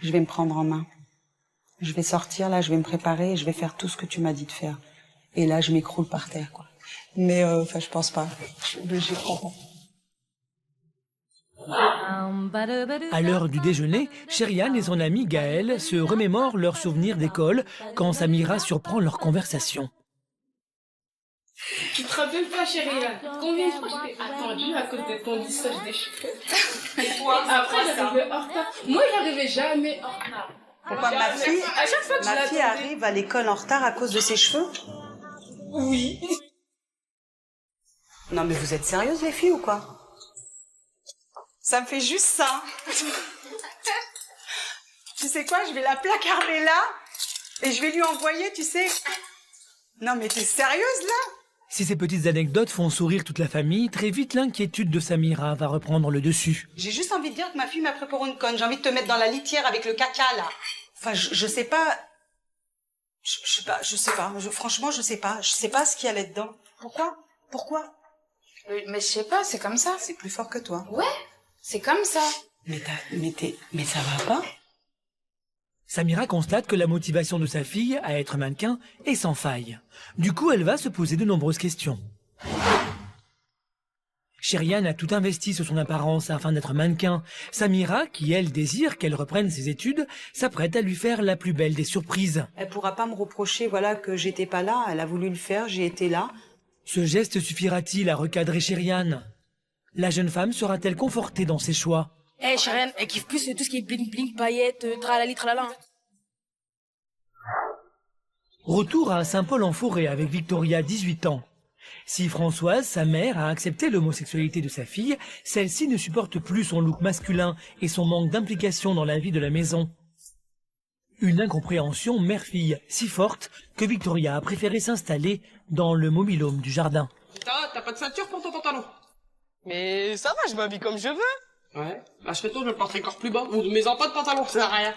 Je vais me prendre en main. Je vais sortir, là, je vais me préparer et je vais faire tout ce que tu m'as dit de faire. Et là, je m'écroule par terre, quoi. Mais, je pense pas. J'y crois pas. À l'heure du déjeuner, Sherian et son ami Gaël se remémorent leurs souvenirs d'école quand Samira surprend leur conversation. Tu te rappelles pas, Sherian? Combien de fois je t'ai attendu à cause de ton lissage des cheveux? Et toi, après, j'arrivais en retard. Moi, j'arrivais jamais en retard. Pourquoi ma fille, à chaque fois que ma fille arrive à l'école en retard à cause de ses cheveux? Oui. Non, mais vous êtes sérieuses, les filles, ou quoi? Ça me fait juste ça. Tu sais quoi, je vais la placarder là et je vais lui envoyer, tu sais. Non mais t'es sérieuse là? Si ces petites anecdotes font sourire toute la famille, très vite l'inquiétude de Samira va reprendre le dessus. J'ai juste envie de dire que ma fille m'a pris pour une conne. J'ai envie de te mettre dans la litière avec le caca là. Enfin, je sais pas. Je sais pas. Franchement, je sais pas. Je sais pas ce qu'il y a là-dedans. Pourquoi? Mais je sais pas, c'est comme ça. C'est plus fort que toi. Ouais, c'est comme ça. Mais ça va pas? Samira constate que la motivation de sa fille à être mannequin est sans faille. Du coup, elle va se poser de nombreuses questions. Sherian a tout investi sur son apparence afin d'être mannequin. Samira, qui elle désire qu'elle reprenne ses études, s'apprête à lui faire la plus belle des surprises. Elle pourra pas me reprocher, voilà, que j'étais pas là. Elle a voulu le faire, j'ai été là. Ce geste suffira-t-il à recadrer Sherian? La jeune femme sera-t-elle confortée dans ses choix? Eh, Sherian, elle kiffe plus tout ce qui est bling bling, paillettes, tralali tralala. Retour à Saint-Paul-en-Forêt avec Victoria, 18 ans. Si Françoise, sa mère, a accepté l'homosexualité de sa fille, celle-ci ne supporte plus son look masculin et son manque d'implication dans la vie de la maison. Une incompréhension mère-fille si forte que Victoria a préféré s'installer dans le mobil-home du jardin. T'as pas de ceinture pour ton pantalon? Mais ça va, je m'habille comme je veux. Ouais, bah je fais tout, je le porterai encore plus bas. Ou mets-en pas de pantalon, ça sert à rien.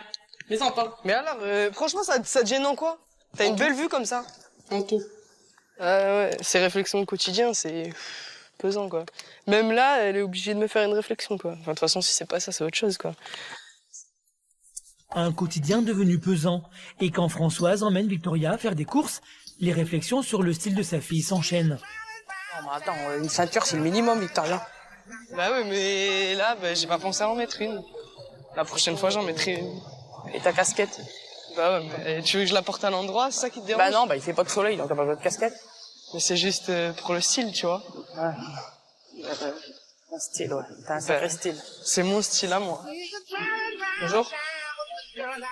Mets-en pas. Mais alors, franchement, ça te gêne en quoi? T'as une belle vue comme ça. En tout. Ouais, ces réflexions au quotidien, c'est pesant, quoi. Même là, elle est obligée de me faire une réflexion, quoi. Enfin, de toute façon, si c'est pas ça, c'est autre chose, quoi. Un quotidien devenu pesant. Et quand Françoise emmène Victoria faire des courses, les réflexions sur le style de sa fille s'enchaînent. Non, mais attends, une ceinture, c'est le minimum, Victoria. Bah oui, mais là, j'ai pas pensé à en mettre une. La prochaine fois, j'en mettrai une. Et ta casquette? Bah ouais, mais tu veux que je la porte à l'endroit, c'est ça qui te dérange? Bah non, il fait pas de soleil, donc t'as pas besoin de casquette. Mais c'est juste pour le style, tu vois. Ouais. Un style, ouais. T'as un sacré style. C'est mon style à moi. Bonjour.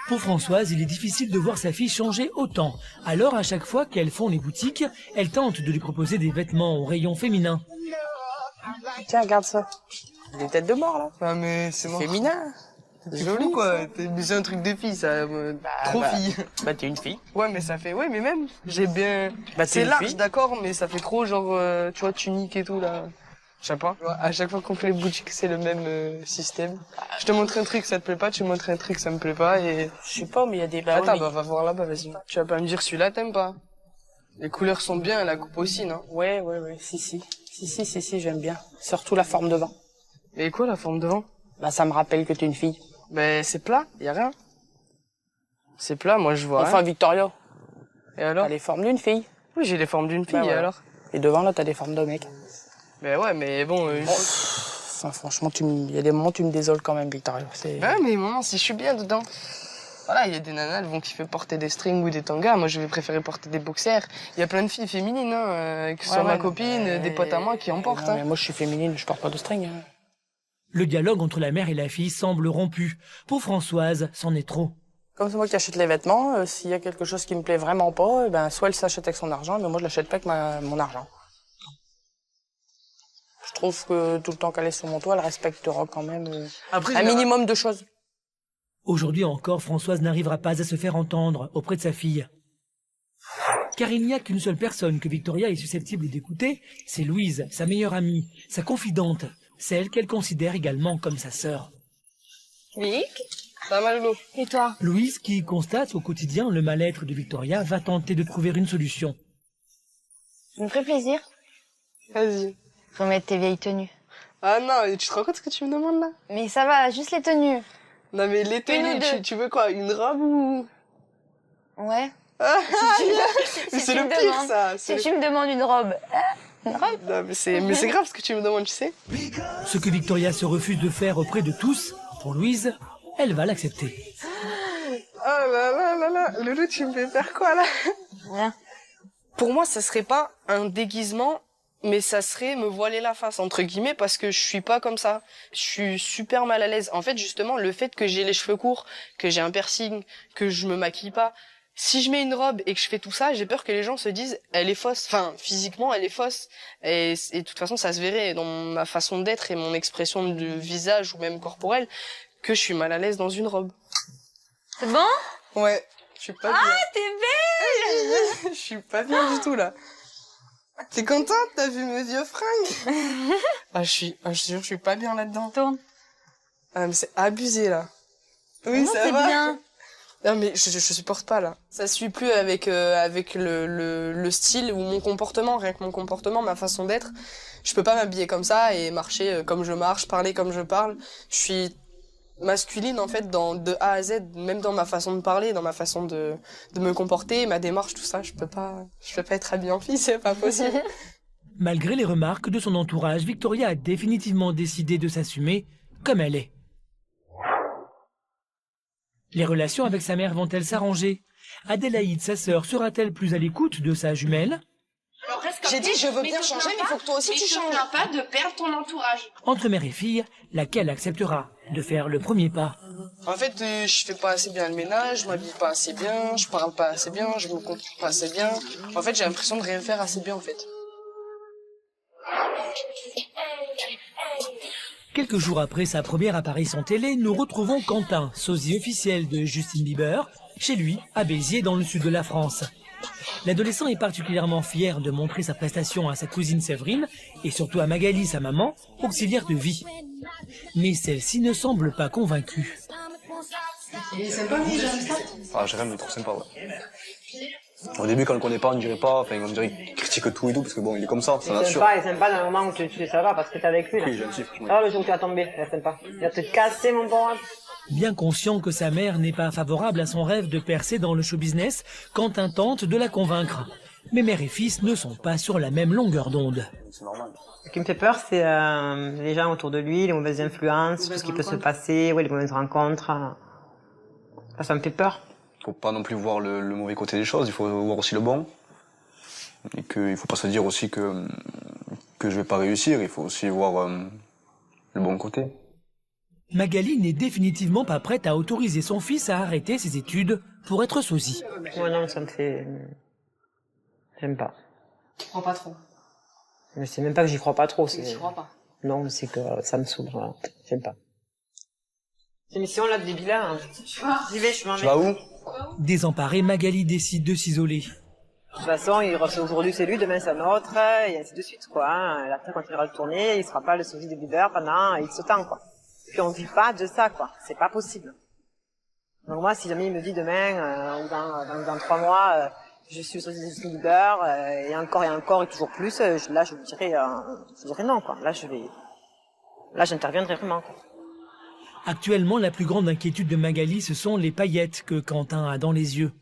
Pour Françoise, il est difficile de voir sa fille changer autant. Alors, à chaque fois qu'elles font les boutiques, elle tente de lui proposer des vêtements au rayon féminin. Tiens, regarde ça. Des têtes de mort, là. Ah, mais c'est féminin. C'est joli, quoi. C'est un truc de fille, ça. Trop fille. Bah, t'es une fille. Ouais, mais ça fait... Ouais, mais même, j'ai bien... Bah, c'est large, d'accord, mais ça fait trop, genre, tu vois, tunique et tout, là. Je sais pas. À chaque fois qu'on fait les boutiques, c'est le même système. Je te montre un truc, ça te plaît pas, tu me montres un truc, ça me plaît pas, et... Je sais pas, mais il y a des... Attends, bah, va voir là-bas, vas-y. Tu vas pas me dire celui-là, t'aimes pas. Les couleurs sont bien, la coupe aussi, non? Ouais, si, j'aime bien. Surtout la forme devant. Et quoi, la forme devant? Bah, ça me rappelle que t'es une fille. Ben, c'est plat, y a rien. C'est plat, moi, je vois. Enfin, rien. Victoria. Et alors? T'as les formes d'une fille. Oui, j'ai les formes d'une fille, et alors? Et devant, là, t'as des formes de mec. Ben ouais, mais bon... Enfin, franchement, y a des moments où tu me désoles quand même, Victoria. Ouais, mais maman, si je suis bien dedans. Voilà, il y a des nanas, elles vont kiffer porter des strings ou des tangas. Moi, je vais préférer porter des boxers. Il y a plein de filles féminines, hein, que ce soit ma copine, des potes à moi qui en portent. Mais moi, je suis féminine, je porte pas de string. Hein. Le dialogue entre la mère et la fille semble rompu. Pour Françoise, c'en est trop. Comme c'est moi qui achète les vêtements, s'il y a quelque chose qui me plaît vraiment pas, ben, soit elle s'achète avec son argent, mais moi, je l'achète pas avec mon argent. Je trouve que tout le temps qu'elle est sur mon toit, elle respectera quand même un minimum de choses. Aujourd'hui encore, Françoise n'arrivera pas à se faire entendre auprès de sa fille. Car il n'y a qu'une seule personne que Victoria est susceptible d'écouter, c'est Louise, sa meilleure amie, sa confidente, celle qu'elle considère également comme sa sœur. Vic, ça va, Loulou? Et toi? Louise, qui constate au quotidien le mal-être de Victoria, va tenter de trouver une solution. Ça me ferait plaisir. Vas-y. Remettre tes vieilles tenues. Ah non, tu te rends compte ce que tu me demandes là? Mais ça va, juste les tenues. Non mais les tenues, tu veux quoi? Une robe ou... Ouais. Ah, si c'est le pire ça. Si tu me demandes une robe. Une robe? Non mais c'est grave ce que tu me demandes, tu sais. Ce que Victoria se refuse de faire auprès de tous, pour Louise, elle va l'accepter. Oh là, Loulou, tu me fais faire quoi là? Rien. Pour moi, ça serait pas un déguisement, mais ça serait me voiler la face, entre guillemets, parce que je suis pas comme ça. Je suis super mal à l'aise. En fait, justement, le fait que j'ai les cheveux courts, que j'ai un piercing, que je me maquille pas, si je mets une robe et que je fais tout ça, j'ai peur que les gens se disent elle est fausse. Enfin, physiquement, elle est fausse. Et de toute façon, ça se verrait dans ma façon d'être et mon expression de visage ou même corporelle que je suis mal à l'aise dans une robe. C'est bon? Ouais, je suis pas bien. Ah, t'es belle! Je suis pas bien du tout là. T'es contente? T'as vu mes vieux fringues? je te jure, je suis pas bien là-dedans. Tourne. Ah, mais c'est abusé là. Oui, non, ça c'est va. bien. Non mais je supporte pas là. Ça suit plus avec le style ou mon comportement, rien que mon comportement, ma façon d'être. Je peux pas m'habiller comme ça et marcher comme je marche, parler comme je parle. Je suis masculine en fait de A à Z, même dans ma façon de parler, dans ma façon de me comporter, ma démarche, tout ça. Je peux pas être habillée en fille, c'est pas possible. Malgré les remarques de son entourage, Victoria a définitivement décidé de s'assumer comme elle est. Les relations avec sa mère vont-elles s'arranger? Adélaïde, sa sœur, sera-t-elle plus à l'écoute de sa jumelle? J'ai dit je veux bien changer, mais il faut que toi aussi tu changes. Pas de perdre ton entourage. Entre mère et fille, laquelle acceptera de faire le premier pas? En fait, je fais pas assez bien le ménage, je m'habille pas assez bien, je parle pas assez bien, je me comporte pas assez bien. En fait, j'ai l'impression de rien faire assez bien en fait. Quelques jours après sa première apparition télé, nous retrouvons Quentin, sosie officiel de Justin Bieber, chez lui, à Béziers, dans le sud de la France. L'adolescent est particulièrement fier de montrer sa prestation à sa cousine Séverine et surtout à Magali, sa maman, auxiliaire de vie. Mais celle-ci ne semble pas convaincue. Il est sympa, lui, Jérémy? Ah, Jérémy, il est trop sympa, ouais. Au début, quand on le connaît pas, on dirait pas, enfin, on dirait qu'il critique tout et tout, parce que bon, il est comme ça, c'est nature. Il est sympa dans le moment où ça va, parce que t'es avec lui, là. Oui, gentil. Ah, le jour où tu vas tomber, il est sympa. Il va te casser, mon bon. Bien conscient que sa mère n'est pas favorable à son rêve de percer dans le show business, Quentin tente de la convaincre. Mais mère et fils ne sont pas sur la même longueur d'onde. C'est normal. Ce qui me fait peur, c'est les gens autour de lui, les mauvaises influences, tout ce qui peut se passer, ouais, les mauvaises rencontres. Ça me fait peur. Faut pas non plus voir le mauvais côté des choses, il faut voir aussi le bon. Et qu'il faut pas se dire aussi que je vais pas réussir, il faut aussi voir le bon côté. Magali n'est définitivement pas prête à autoriser son fils à arrêter ses études pour être sosie. Ouais, non, ça me fait... J'aime pas. Tu crois pas trop? Mais c'est même pas que j'y crois pas trop. Tu crois pas? Non, c'est que ça me saoule, voilà. J'aime pas. C'est mission là, débile là. J'y vais, je m'en vais. Tu vas où? Désemparée, Magali décide de s'isoler. De toute façon, aujourd'hui c'est lui, demain c'est un autre, et ainsi de suite, quoi. Après, quand il ira le tourner, il sera pas le sosie de Bieber pendant X temps, quoi. Puis on vit pas de ça, quoi. C'est pas possible. Donc moi, si jamais il me dit demain, ou dans 3 mois, je suis le sosie de Justin Bieber, et encore, et toujours plus, là, je dirais non, quoi. Là, j'interviendrai vraiment, quoi. Actuellement, la plus grande inquiétude de Magali, ce sont les paillettes que Quentin a dans les yeux.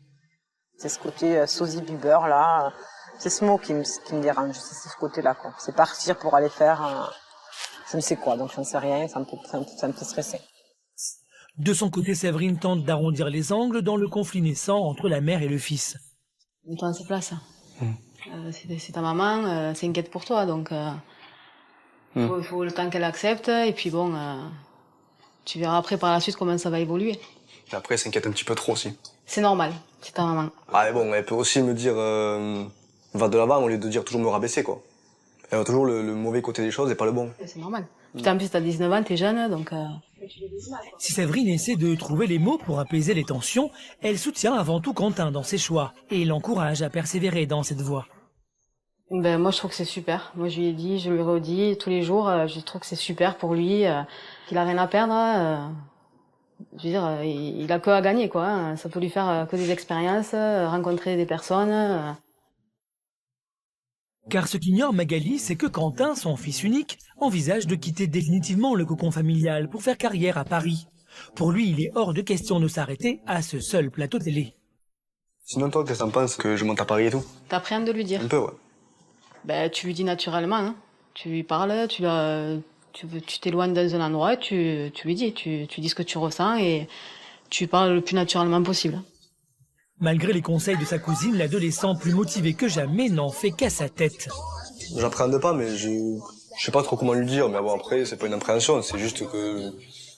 C'est ce côté sosie Bieber, là. C'est ce mot qui me dérange, c'est ce côté-là, quoi. C'est partir pour aller faire je ne sais quoi, donc je ne sais rien, ça me fait stresser. De son côté, Séverine tente d'arrondir les angles dans le conflit naissant entre la mère et le fils. Mets-toi à sa place. C'est ta maman, elle s'inquiète pour toi, donc faut le temps qu'elle accepte, et puis bon, tu verras après par la suite comment ça va évoluer. Et après, elle s'inquiète un petit peu trop aussi. C'est normal, c'est ta maman. Ah mais bon, elle peut aussi me dire va de l'avant au lieu de dire toujours me rabaisser, quoi. Elle a toujours le mauvais côté des choses et pas le bon. C'est normal. Putain, en plus, t'as 19 ans, t'es jeune, donc... Si Séverine essaie de trouver les mots pour apaiser les tensions, elle soutient avant tout Quentin dans ses choix et l'encourage à persévérer dans cette voie. Ben, moi, je trouve que c'est super. Moi, je lui ai dit, je lui ai redit tous les jours, je trouve que c'est super pour lui, qu'il a rien à perdre. Je veux dire, il a que à gagner, quoi. Ça peut lui faire que des expériences, rencontrer des personnes... Car ce qu'ignore Magali, c'est que Quentin, son fils unique, envisage de quitter définitivement le cocon familial pour faire carrière à Paris. Pour lui, il est hors de question de s'arrêter à ce seul plateau télé. Sinon, toi, qu'est-ce que t'en penses que je monte à Paris et tout? T'appréhendes de lui dire? Un peu, ouais. Ben, tu lui dis naturellement, hein. Tu lui parles, tu t'éloignes dans un endroit, tu lui dis, tu dis ce que tu ressens et tu parles le plus naturellement possible. Malgré les conseils de sa cousine, l'adolescent, plus motivé que jamais, n'en fait qu'à sa tête. J'appréhende pas, mais je sais pas trop comment lui dire. Mais bon, après, c'est pas une appréhension, c'est juste que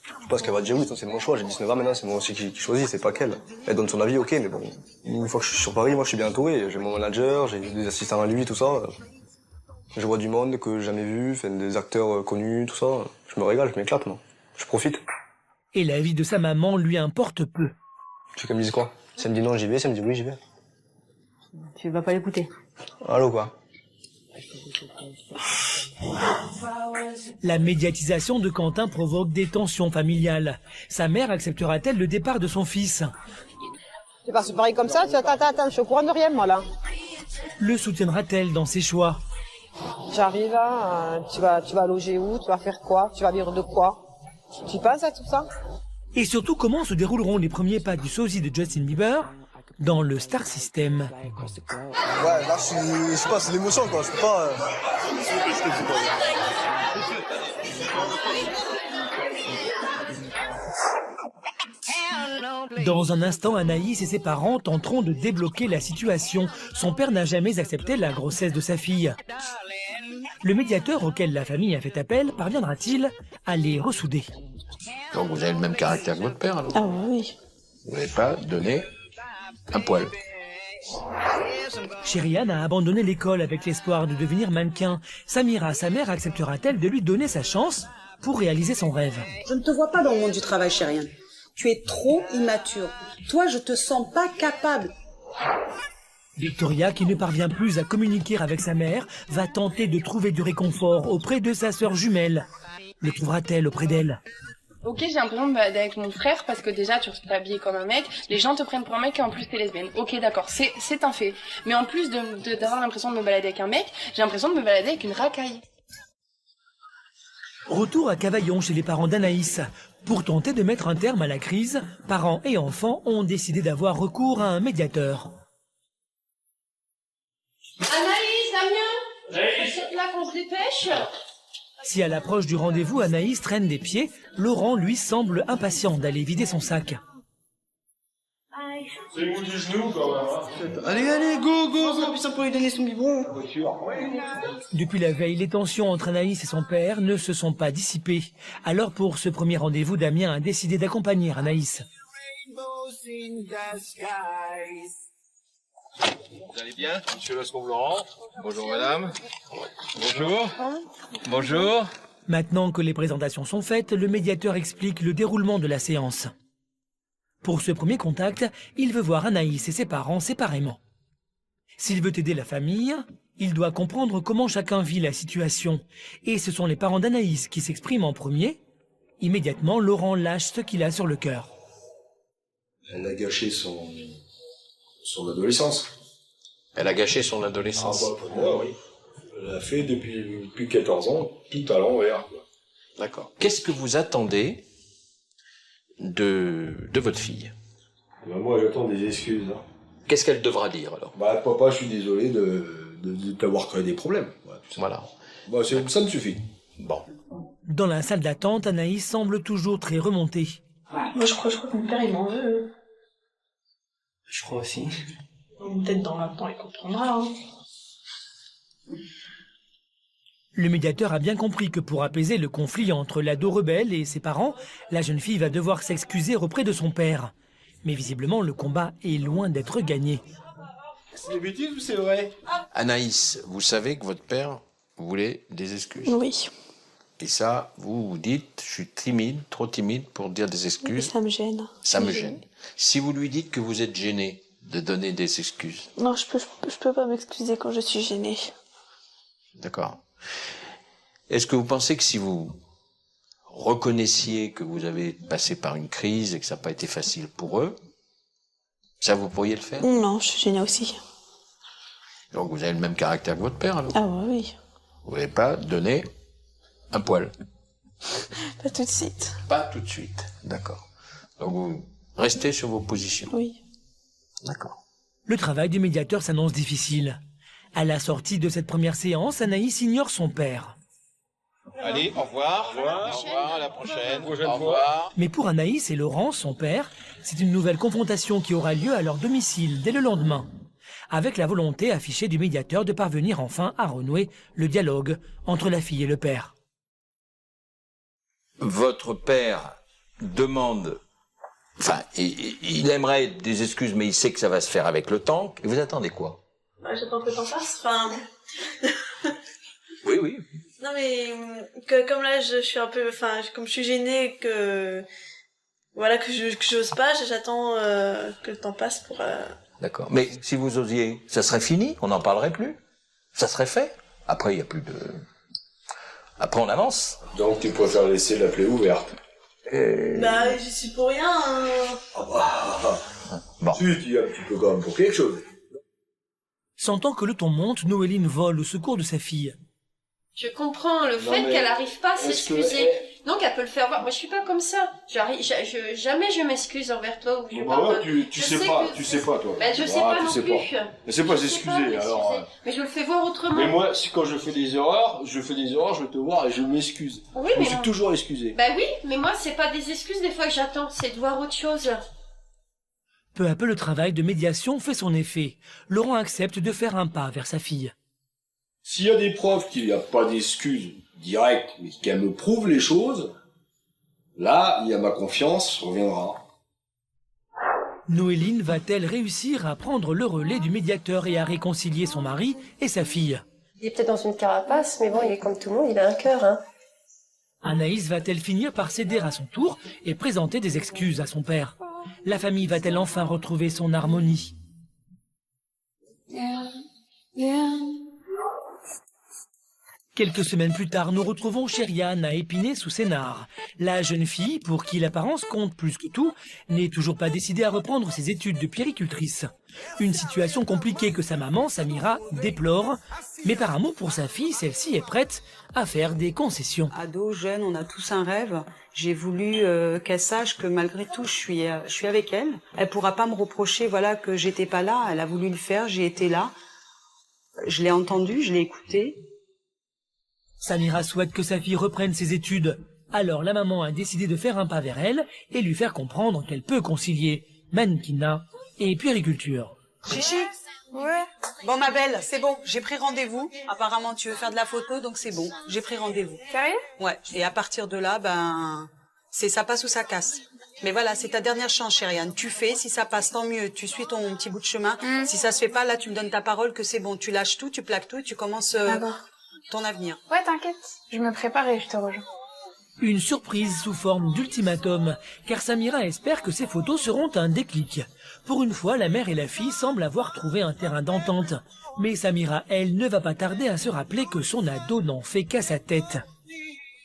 Je pense qu'elle va dire oui, c'est mon choix, j'ai 19 ans maintenant, c'est moi aussi qui choisis, c'est pas qu'elle. Elle donne son avis, ok, mais bon, une fois que je suis sur Paris, moi je suis bien entouré, j'ai mon manager, j'ai des assistants à lui, tout ça. Je vois du monde que j'ai jamais vu, des acteurs connus, tout ça. Je me régale, je m'éclate, moi. Je profite. Et la vie de sa maman lui importe peu. Tu veux qu'elle me dise quoi? Si elle me dit non, j'y vais, si elle me dit oui, j'y vais. Tu vas pas l'écouter. Allô, quoi? La médiatisation de Quentin provoque des tensions familiales. Sa mère acceptera-t-elle le départ de son fils? Tu passes pareil comme ça, tu attends, je suis au courant de rien, moi, là. Le soutiendra-t-elle dans ses choix? J'arrive là, tu vas loger où? Tu vas faire quoi? Tu vas vivre de quoi? Tu penses à tout ça? Et surtout, comment se dérouleront les premiers pas du sosie de Justin Bieber dans le Star System? Ouais, là, je sais pas, c'est l'émotion, quoi. Je peux pas... Dans un instant, Anaïs et ses parents tenteront de débloquer la situation. Son père n'a jamais accepté la grossesse de sa fille. Le médiateur auquel la famille a fait appel parviendra-t-il à les ressouder? Donc vous avez le même caractère que votre père, alors? Ah oui. Vous n'avez pas donné un poil. Sherian a abandonné l'école avec l'espoir de devenir mannequin. Samira, sa mère, acceptera-t-elle de lui donner sa chance pour réaliser son rêve? Je ne te vois pas dans le monde du travail, Sherian. Tu es trop immature. Toi, je te sens pas capable. Victoria, qui ne parvient plus à communiquer avec sa mère, va tenter de trouver du réconfort auprès de sa sœur jumelle. Le trouvera-t-elle auprès d'elle? Ok, j'ai l'impression de me balader avec mon frère parce que déjà tu restes habillé comme un mec, les gens te prennent pour un mec et en plus t'es lesbienne. Ok, d'accord, c'est un fait. Mais en plus d'avoir l'impression de me balader avec un mec, j'ai l'impression de me balader avec une racaille. Retour à Cavaillon chez les parents d'Anaïs. Pour tenter de mettre un terme à la crise, parents et enfants ont décidé d'avoir recours à un médiateur. Anaïs, Damien, c'est là qu'on se dépêche. Si à l'approche du rendez-vous, Anaïs traîne des pieds, Laurent, lui, semble impatient d'aller vider son sac. C'est le bout du genou, quand même. Allez, go, puis ça pour lui donner son biberon. Depuis la veille, les tensions entre Anaïs et son père ne se sont pas dissipées. Alors pour ce premier rendez-vous, Damien a décidé d'accompagner Anaïs. Vous allez bien, monsieur Lescomblaurent? Bonjour, madame. Bonjour. Bonjour. Maintenant que les présentations sont faites, le médiateur explique le déroulement de la séance. Pour ce premier contact, il veut voir Anaïs et ses parents séparément. S'il veut aider la famille, il doit comprendre comment chacun vit la situation. Et ce sont les parents d'Anaïs qui s'expriment en premier. Immédiatement, Laurent lâche ce qu'il a sur le cœur. Elle a gâché son adolescence. Elle a gâché son adolescence. Ah bah, pour moi, oui. Elle a fait depuis 14 ans, tout à l'envers. D'accord. Qu'est-ce que vous attendez de votre fille? Ben, moi, j'attends des excuses. Hein. Qu'est-ce qu'elle devra dire, alors? Bah, papa, je suis désolé de t'avoir créé des problèmes. Ouais, voilà. Bah, ça me suffit. Bon. Dans la salle d'attente, Anaïs semble toujours très remontée. Moi, je crois que mon père, il m'en veut. Je crois aussi. Peut-être dans le temps, il comprendra. Hein. Le médiateur a bien compris que pour apaiser le conflit entre l'ado rebelle et ses parents, la jeune fille va devoir s'excuser auprès de son père. Mais visiblement, le combat est loin d'être gagné. C'est des bêtises ou c'est vrai? Anaïs, vous savez que votre père voulait des excuses. Oui. Et ça, vous dites, je suis timide, trop timide pour dire des excuses. Ça me gêne. Ça me gêne. Si vous lui dites que vous êtes gêné de donner des excuses. Non, je peux pas m'excuser quand je suis gênée. D'accord. Est-ce que vous pensez que si vous reconnaissiez que vous avez passé par une crise et que ça n'a pas été facile pour eux, ça vous pourriez le faire? Non, je suis gênée aussi. Donc vous avez le même caractère que votre père, alors? Ah oui. Vous n'avez pas donné un poil? Pas tout de suite. Pas tout de suite, d'accord. Donc vous restez sur vos positions? Oui. D'accord. Le travail du médiateur s'annonce difficile. À la sortie de cette première séance, Anaïs ignore son père. Allez, au revoir. Au revoir, à la prochaine. Au revoir. Mais pour Anaïs et Laurent, son père, c'est une nouvelle confrontation qui aura lieu à leur domicile dès le lendemain, avec la volonté affichée du médiateur de parvenir enfin à renouer le dialogue entre la fille et le père. Votre père demande, enfin, il aimerait des excuses, mais il sait que ça va se faire avec le temps. Et vous attendez quoi? J'attends que le temps passe. Enfin. Oui, oui. Non mais comme là je suis un peu, enfin comme je suis gênée que voilà que j'ose pas, j'attends que le temps passe pour. D'accord. Mais si vous osiez, ça serait fini, on n'en parlerait plus, ça serait fait. Après il y a plus de. Après on avance. Donc tu préfères laisser la plaie ouverte. Bah j'y suis pour rien. Bon. Si, tu y es un petit peu quand même pour quelque chose. Sentant que le ton monte, Noéline vole au secours de sa fille. Je comprends le fait qu'elle n'arrive pas à s'excuser. Donc elle peut le faire voir. Moi je suis pas comme ça. Jamais je m'excuse envers toi ou je pardonne. Tu sais pas toi. Ben je sais pas non plus. Mais c'est pas s'excuser alors. Mais je le fais voir autrement. Mais moi, quand je fais des erreurs, je vais te voir et je m'excuse. Oui, je me suis toujours excusé. Ben oui, mais moi c'est pas des excuses des fois que j'attends, c'est de voir autre chose. Peu à peu, le travail de médiation fait son effet. Laurent accepte de faire un pas vers sa fille. S'il y a des preuves qu'il n'y a pas d'excuses directes, mais qu'elle me prouve les choses, là, il y a ma confiance reviendra. Noéline va-t-elle réussir à prendre le relais du médiateur et à réconcilier son mari et sa fille? Il est peut-être dans une carapace, mais bon, il est comme tout le monde, il a un cœur, hein. Anaïs va-t-elle finir par céder à son tour et présenter des excuses à son père? La famille va-t-elle enfin retrouver son harmonie? Quelques semaines plus tard, nous retrouvons Chériane à Épinay-sous-Sénart. La jeune fille, pour qui l'apparence compte plus que tout, n'est toujours pas décidée à reprendre ses études de puéricultrice. Une situation compliquée que sa maman, Samira, déplore. Mais par amour pour sa fille, celle-ci est prête à faire des concessions. Ado, jeune, on a tous un rêve. J'ai voulu qu'elle sache que malgré tout, je suis avec elle. Elle pourra pas me reprocher, voilà, que j'étais pas là. Elle a voulu le faire, j'ai été là. Je l'ai entendu, je l'ai écouté. Samira souhaite que sa fille reprenne ses études. Alors la maman a décidé de faire un pas vers elle et lui faire comprendre qu'elle peut concilier mannequinat et puériculture. Chichi? Ouais. Bon, ma belle, c'est bon, j'ai pris rendez-vous. Apparemment, tu veux faire de la photo, donc c'est bon. J'ai pris rendez-vous. Sérieux? Ouais. Et à partir de là, c'est ça passe ou ça casse. Mais voilà, c'est ta dernière chance, Chériane. Tu fais, si ça passe, tant mieux. Tu suis ton petit bout de chemin. Si ça se fait pas, là, tu me donnes ta parole que c'est bon. Tu lâches tout, tu plaques tout et tu commences ton avenir. Ouais, t'inquiète. Je me prépare et je te rejoins. Une surprise sous forme d'ultimatum, car Samira espère que ces photos seront un déclic. Pour une fois, la mère et la fille semblent avoir trouvé un terrain d'entente. Mais Samira, elle, ne va pas tarder à se rappeler que son ado n'en fait qu'à sa tête.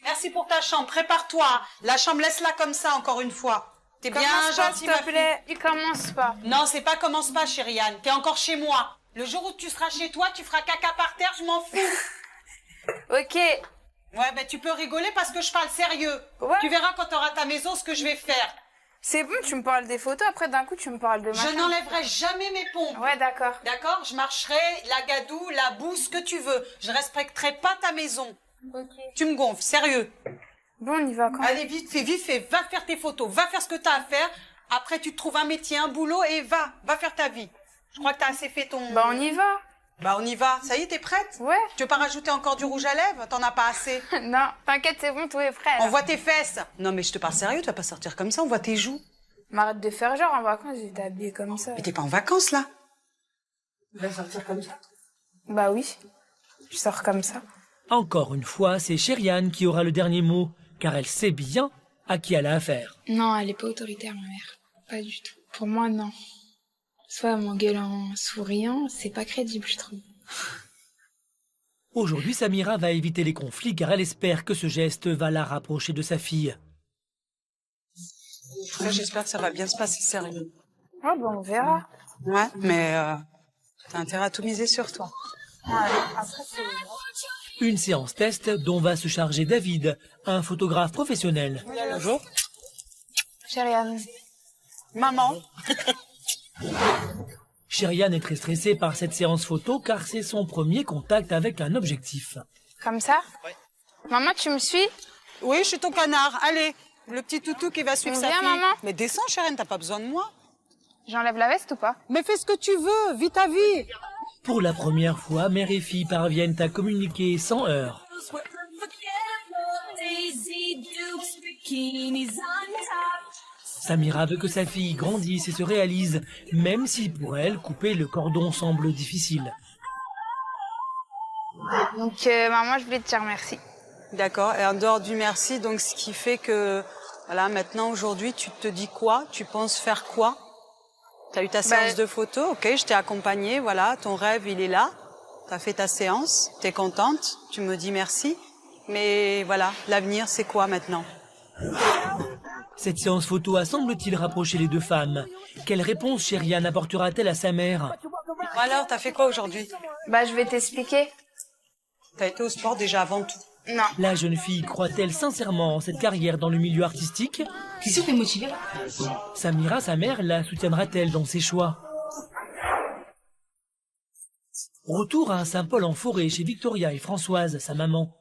Merci pour ta chambre, prépare-toi. La chambre, laisse-la comme ça, encore une fois. T'es bien gentille, ma fille. Il commence pas. Non, c'est pas commence pas, Chériane. T'es encore chez moi. Le jour où tu seras chez toi, tu feras caca par terre, je m'en fous. Ok. Ouais, ben tu peux rigoler parce que je parle sérieux. Ouais. Tu verras quand t'auras ta maison ce que je vais faire. C'est bon, tu me parles des photos, après d'un coup tu me parles de machin. Je n'enlèverai jamais mes pompes. Ouais, d'accord. D'accord? Je marcherai, la gadoue, la boue, ce que tu veux. Je respecterai pas ta maison. Ok. Tu me gonfles, sérieux. Bon, on y va quand? Allez, vite fait, va faire tes photos, va faire ce que t'as à faire. Après, tu te trouves un métier, un boulot et va faire ta vie. Je crois que t'as assez fait ton... Bah, on y va. Bah, on y va. Ça y est, t'es prête? Ouais. Tu veux pas rajouter encore du rouge à lèvres? T'en as pas assez. Non, t'inquiète, c'est bon, tout est prêt. On voit tes fesses. Non, mais je te parle sérieux, tu vas pas sortir comme ça, on voit tes joues. Mais arrête de faire genre, en vacances, j'étais habillée comme ça. Mais t'es pas en vacances, là? Tu vas sortir comme ça? Bah oui, je sors comme ça. Encore une fois, c'est Chériane qui aura le dernier mot, car elle sait bien à qui elle a affaire. Non, elle est pas autoritaire, ma mère. Pas du tout. Pour moi, non. Soit en m'engueulant en souriant, c'est pas crédible, je trouve. Aujourd'hui, Samira va éviter les conflits car elle espère que ce geste va la rapprocher de sa fille. Ouais, j'espère que ça va bien se passer, sérieux. Ah bon, on verra. Ouais, mais t'as intérêt à tout miser sur toi. Ouais, après, c'est... Une séance test dont va se charger David, un photographe professionnel. Bonjour. Chériane. Maman. Chériane est très stressée par cette séance photo car c'est son premier contact avec un objectif. Comme ça? Oui. Maman, tu me suis? Oui, je suis ton canard. Allez, le petit toutou qui va suivre sa fille. Maman. Mais descends, Chériane, t'as pas besoin de moi. J'enlève la veste ou pas? Mais fais ce que tu veux, vis ta vie. Pour la première fois, mère et fille parviennent à communiquer sans heurts. Samira veut que sa fille grandisse et se réalise, même si pour elle, couper le cordon semble difficile. Donc maman, je voulais te dire merci. D'accord. Et en dehors du merci, donc ce qui fait que, voilà, maintenant, aujourd'hui, tu te dis quoi? Tu penses faire quoi? Tu as eu ta séance de photo, ok, je t'ai accompagnée, voilà, ton rêve, il est là. Tu as fait ta séance, tu es contente, tu me dis merci. Mais voilà, l'avenir, c'est quoi maintenant? Cette séance photo a semble-t-il rapproché les deux femmes. Quelle réponse Chériane apportera-t-elle à sa mère? Alors, t'as fait quoi aujourd'hui? Je vais t'expliquer. T'as été au sport déjà avant tout? Non. La jeune fille croit-elle sincèrement en cette carrière dans le milieu artistique? T'es sûre que t'es motivée là? Samira, sa mère, la soutiendra-t-elle dans ses choix? Retour à Saint-Paul-en-Forêt chez Victoria et Françoise, sa maman.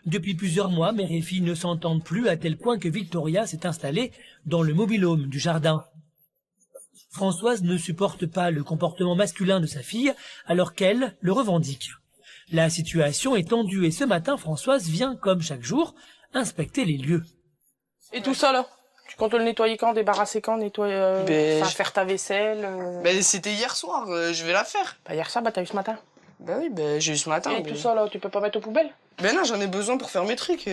Depuis plusieurs mois, mère et fille ne s'entendent plus à tel point que Victoria s'est installée dans le mobil-home du jardin. Françoise ne supporte pas le comportement masculin de sa fille, alors qu'elle le revendique. La situation est tendue et ce matin, Françoise vient, comme chaque jour, inspecter les lieux. Et tout ça là? Tu comptes le nettoyer quand, débarrasser quand, faire ta vaisselle? C'était hier soir, je vais la faire. Hier soir, t'as eu ce matin? Oui, j'ai eu ce matin. Et tout ça là, tu peux pas mettre aux poubelles? Non, j'en ai besoin pour faire mes trucs.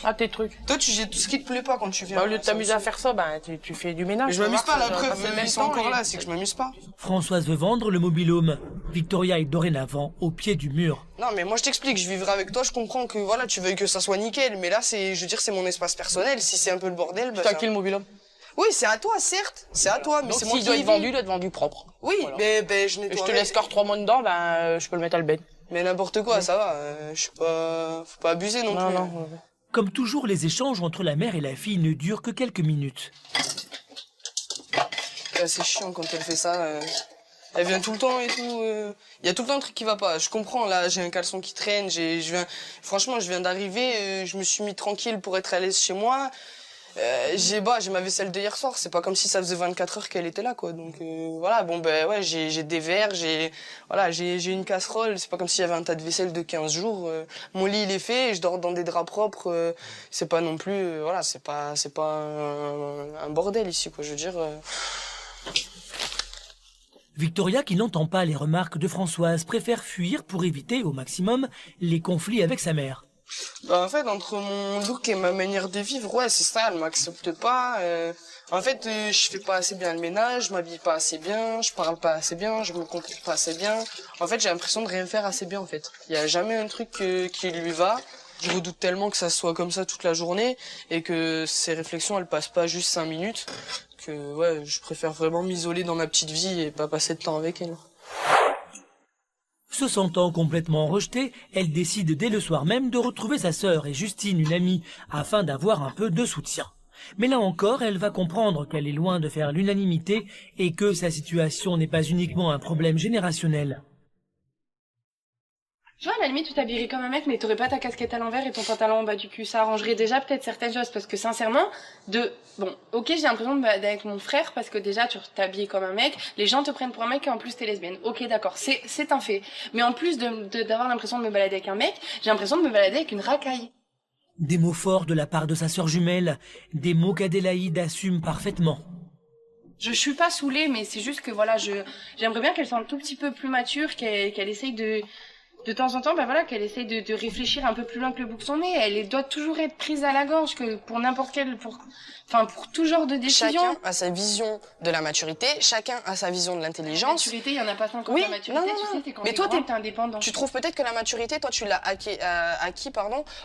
Ah, tes trucs. Toi, tu jettes tout ce qui te plaît pas quand tu viens. Au lieu de t'amuser à faire ça, tu fais du ménage. Mais je m'amuse pas, la preuve, même ils sont encore là, c'est que je m'amuse pas. Françoise veut vendre le mobil-home. Victoria est dorénavant au pied du mur. Non, mais moi je t'explique, je vivrai avec toi, je comprends que voilà, tu veuilles que ça soit nickel, mais là, je veux dire, c'est mon espace personnel, si c'est un peu le bordel, C'est à qui le mobil-home? Oui, c'est à toi, certes, c'est à toi, mais c'est moi qui doit être vendu, il doit être vendu propre. Oui, voilà. mais je nettoie. Je te laisse encore 3 mois dedans, je peux le mettre à le bed. Mais n'importe quoi, ça va, faut pas abuser non plus. Non. Comme toujours, les échanges entre la mère et la fille ne durent que quelques minutes. C'est chiant quand elle fait ça. Elle vient tout le temps et tout. Il y a tout le temps un truc qui va pas. Je comprends, là, j'ai un caleçon qui traîne. Franchement, je viens d'arriver. Je me suis mis tranquille pour être à l'aise chez moi. J'ai ma vaisselle de hier soir. C'est pas comme si ça faisait 24 heures qu'elle était là, quoi. Donc voilà. Ouais, j'ai des verres. J'ai une casserole. C'est pas comme s'il y avait un tas de vaisselle de 15 jours. Mon lit il est fait. Je dors dans des draps propres. C'est pas non plus. C'est pas un bordel ici, quoi. Je veux dire. Victoria, qui n'entend pas les remarques de Françoise, préfère fuir pour éviter au maximum les conflits avec sa mère. En fait, entre mon look et ma manière de vivre, ouais, c'est ça, elle m'accepte pas. En fait, je fais pas assez bien le ménage, je m'habille pas assez bien, je parle pas assez bien, je me comporte pas assez bien. En fait, j'ai l'impression de rien faire assez bien, en fait. Il y a jamais un truc qui lui va. Je redoute tellement que ça soit comme ça toute la journée et que ces réflexions, elles passent pas juste 5 minutes. Que, ouais, je préfère vraiment m'isoler dans ma petite vie et pas passer de temps avec elle. Se sentant complètement rejetée, elle décide dès le soir même de retrouver sa sœur et Justine, une amie, afin d'avoir un peu de soutien. Mais là encore, elle va comprendre qu'elle est loin de faire l'unanimité et que sa situation n'est pas uniquement un problème générationnel. Tu vois, à la limite, tu t'habillerais comme un mec, mais t'aurais pas ta casquette à l'envers et ton pantalon en bas du cul. Ça arrangerait déjà peut-être certaines choses, parce que sincèrement, ok, j'ai l'impression de me balader avec mon frère, parce que déjà, tu t'habilles comme un mec, les gens te prennent pour un mec et en plus t'es lesbienne. Ok, d'accord, c'est un fait. Mais en plus d'avoir l'impression de me balader avec un mec, j'ai l'impression de me balader avec une racaille. Des mots forts de la part de sa sœur jumelle, des mots qu'Adélaïde assume parfaitement. Je suis pas saoulée, mais c'est juste que voilà, j'aimerais bien qu'elle soit un tout petit peu plus mature, qu'elle essaye de temps en temps, qu'elle essaye de réfléchir un peu plus loin que le bout de son nez. Elle doit toujours être prise à la gorge, que pour n'importe quelle, pour tout genre de décision. Chacun a sa vision de la maturité, chacun a sa vision de l'intelligence. La maturité, il y en a pas tant que la maturité, tu sais, c'est quand mais toi, t'es indépendant. Tu trouves peut-être que la maturité, toi, tu l'as acquis,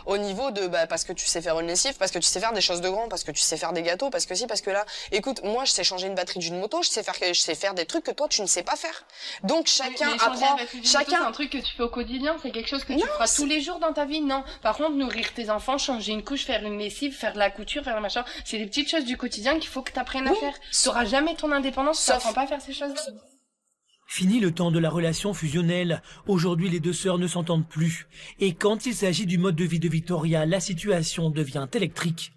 au niveau de, parce que tu sais faire une lessive, parce que tu sais faire des choses de grand, parce que tu sais faire des gâteaux, parce que si, parce que là, écoute, moi, je sais changer une batterie d'une moto, je sais faire des trucs que toi, tu ne sais pas faire. Donc, chacun apprend, c'est un truc que tu fais au quotidien, c'est quelque chose que tu feras tous les jours dans ta vie, non. Par contre, nourrir tes enfants, changer une couche, faire une lessive, faire de la couture, faire le machin, c'est des petites choses du quotidien qu'il faut que tu apprennes à faire. Tu n'auras jamais ton indépendance si tu n'apprends pas à faire ces choses-là. Fini le temps de la relation fusionnelle. Aujourd'hui, les deux sœurs ne s'entendent plus. Et quand il s'agit du mode de vie de Victoria, la situation devient électrique.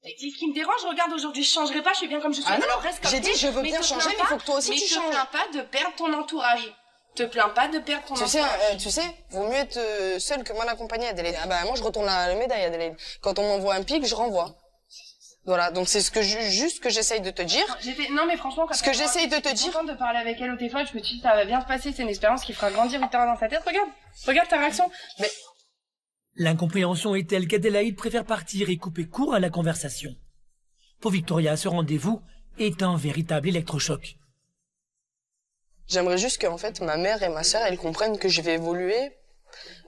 C'est ce qui me dérange, regarde, aujourd'hui je changerai pas, je suis bien comme je suis. Ah non, j'ai dit je veux bien changer, mais il faut que toi aussi tu changes. Mais te plains pas de perdre ton entourage. Te plains pas de perdre ton entourage. Tu sais, vaut mieux être seul que mal accompagné, Adélaïde. Moi je retourne la médaille, Adélaïde. Quand on m'envoie un pic, je renvoie. Voilà, donc c'est juste que j'essaye de te dire. Non mais franchement, quand ce que j'essaye de te dire. Contente de parler avec elle au téléphone, je me suis dit ça va bien se passer, c'est une expérience qui fera grandir Victoria dans sa tête. Regarde ta réaction. Mais L'incompréhension est telle qu'Adélaïde préfère partir et couper court à la conversation. Pour Victoria, ce rendez-vous est un véritable électrochoc. J'aimerais juste qu'en fait ma mère et ma sœur elles comprennent que je vais évoluer.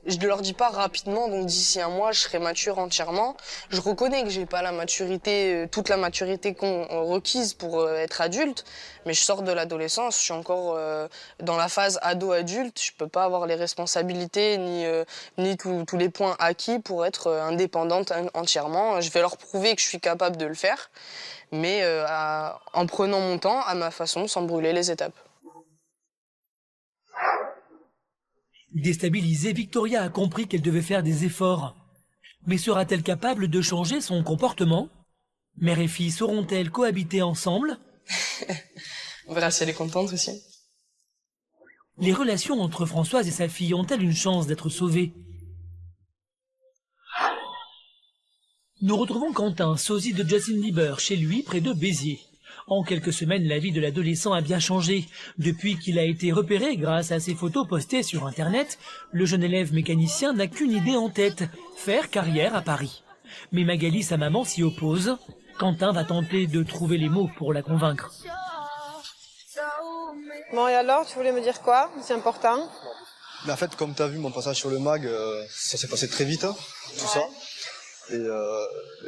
Je ne leur dis pas rapidement, donc d'ici un mois je serai mature entièrement. Je reconnais que j'ai pas la maturité, toute la maturité requise pour être adulte, mais je sors de l'adolescence, je suis encore dans la phase ado-adulte. Je peux pas avoir les responsabilités ni tous les points acquis pour être indépendante entièrement. Je vais leur prouver que je suis capable de le faire, mais en prenant mon temps, à ma façon, sans brûler les étapes. Déstabilisée, Victoria a compris qu'elle devait faire des efforts. Mais sera-t-elle capable de changer son comportement? Mère et fille sauront-elles cohabiter ensemble? On verra si elle est contente aussi. Les relations entre Françoise et sa fille ont-elles une chance d'être sauvées? Nous retrouvons Quentin, sosie de Justin Bieber, chez lui, près de Béziers. En quelques semaines, la vie de l'adolescent a bien changé. Depuis qu'il a été repéré grâce à ses photos postées sur Internet, le jeune élève mécanicien n'a qu'une idée en tête, faire carrière à Paris. Mais Magali, sa maman, s'y oppose. Quentin va tenter de trouver les mots pour la convaincre. Bon, et alors, tu voulais me dire quoi? C'est important? Mais en fait, comme tu as vu mon passage sur le mag, ça s'est passé très vite, hein, tout ça.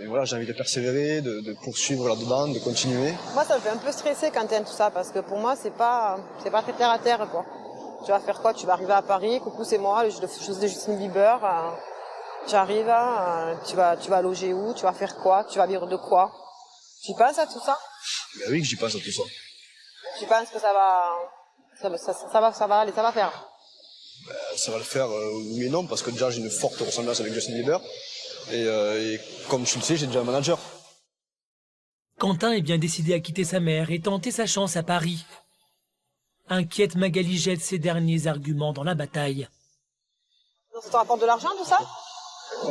Et voilà, j'ai envie de persévérer, de poursuivre là-dedans, de continuer. Moi, ça me fait un peu stresser quand t'aimes tout ça, parce que pour moi, c'est pas très terre à terre, quoi. Tu vas faire quoi? Tu vas arriver à Paris, coucou, c'est moi, je fais de Justin Bieber. J'arrive, tu vas loger où? Tu vas faire quoi? Tu vas vivre de quoi? Tu penses à tout ça? Ben oui, que j'y pense à tout ça. Tu penses que ça va aller, ça va faire? Ben, ça va le faire, oui et non, parce que déjà j'ai une forte ressemblance avec Justin Bieber. Et comme tu le sais, j'ai déjà un manager. Quentin est bien décidé à quitter sa mère et tenter sa chance à Paris. Inquiète, Magali jette ses derniers arguments dans la bataille. Ça te rapporte de l'argent, tout ça?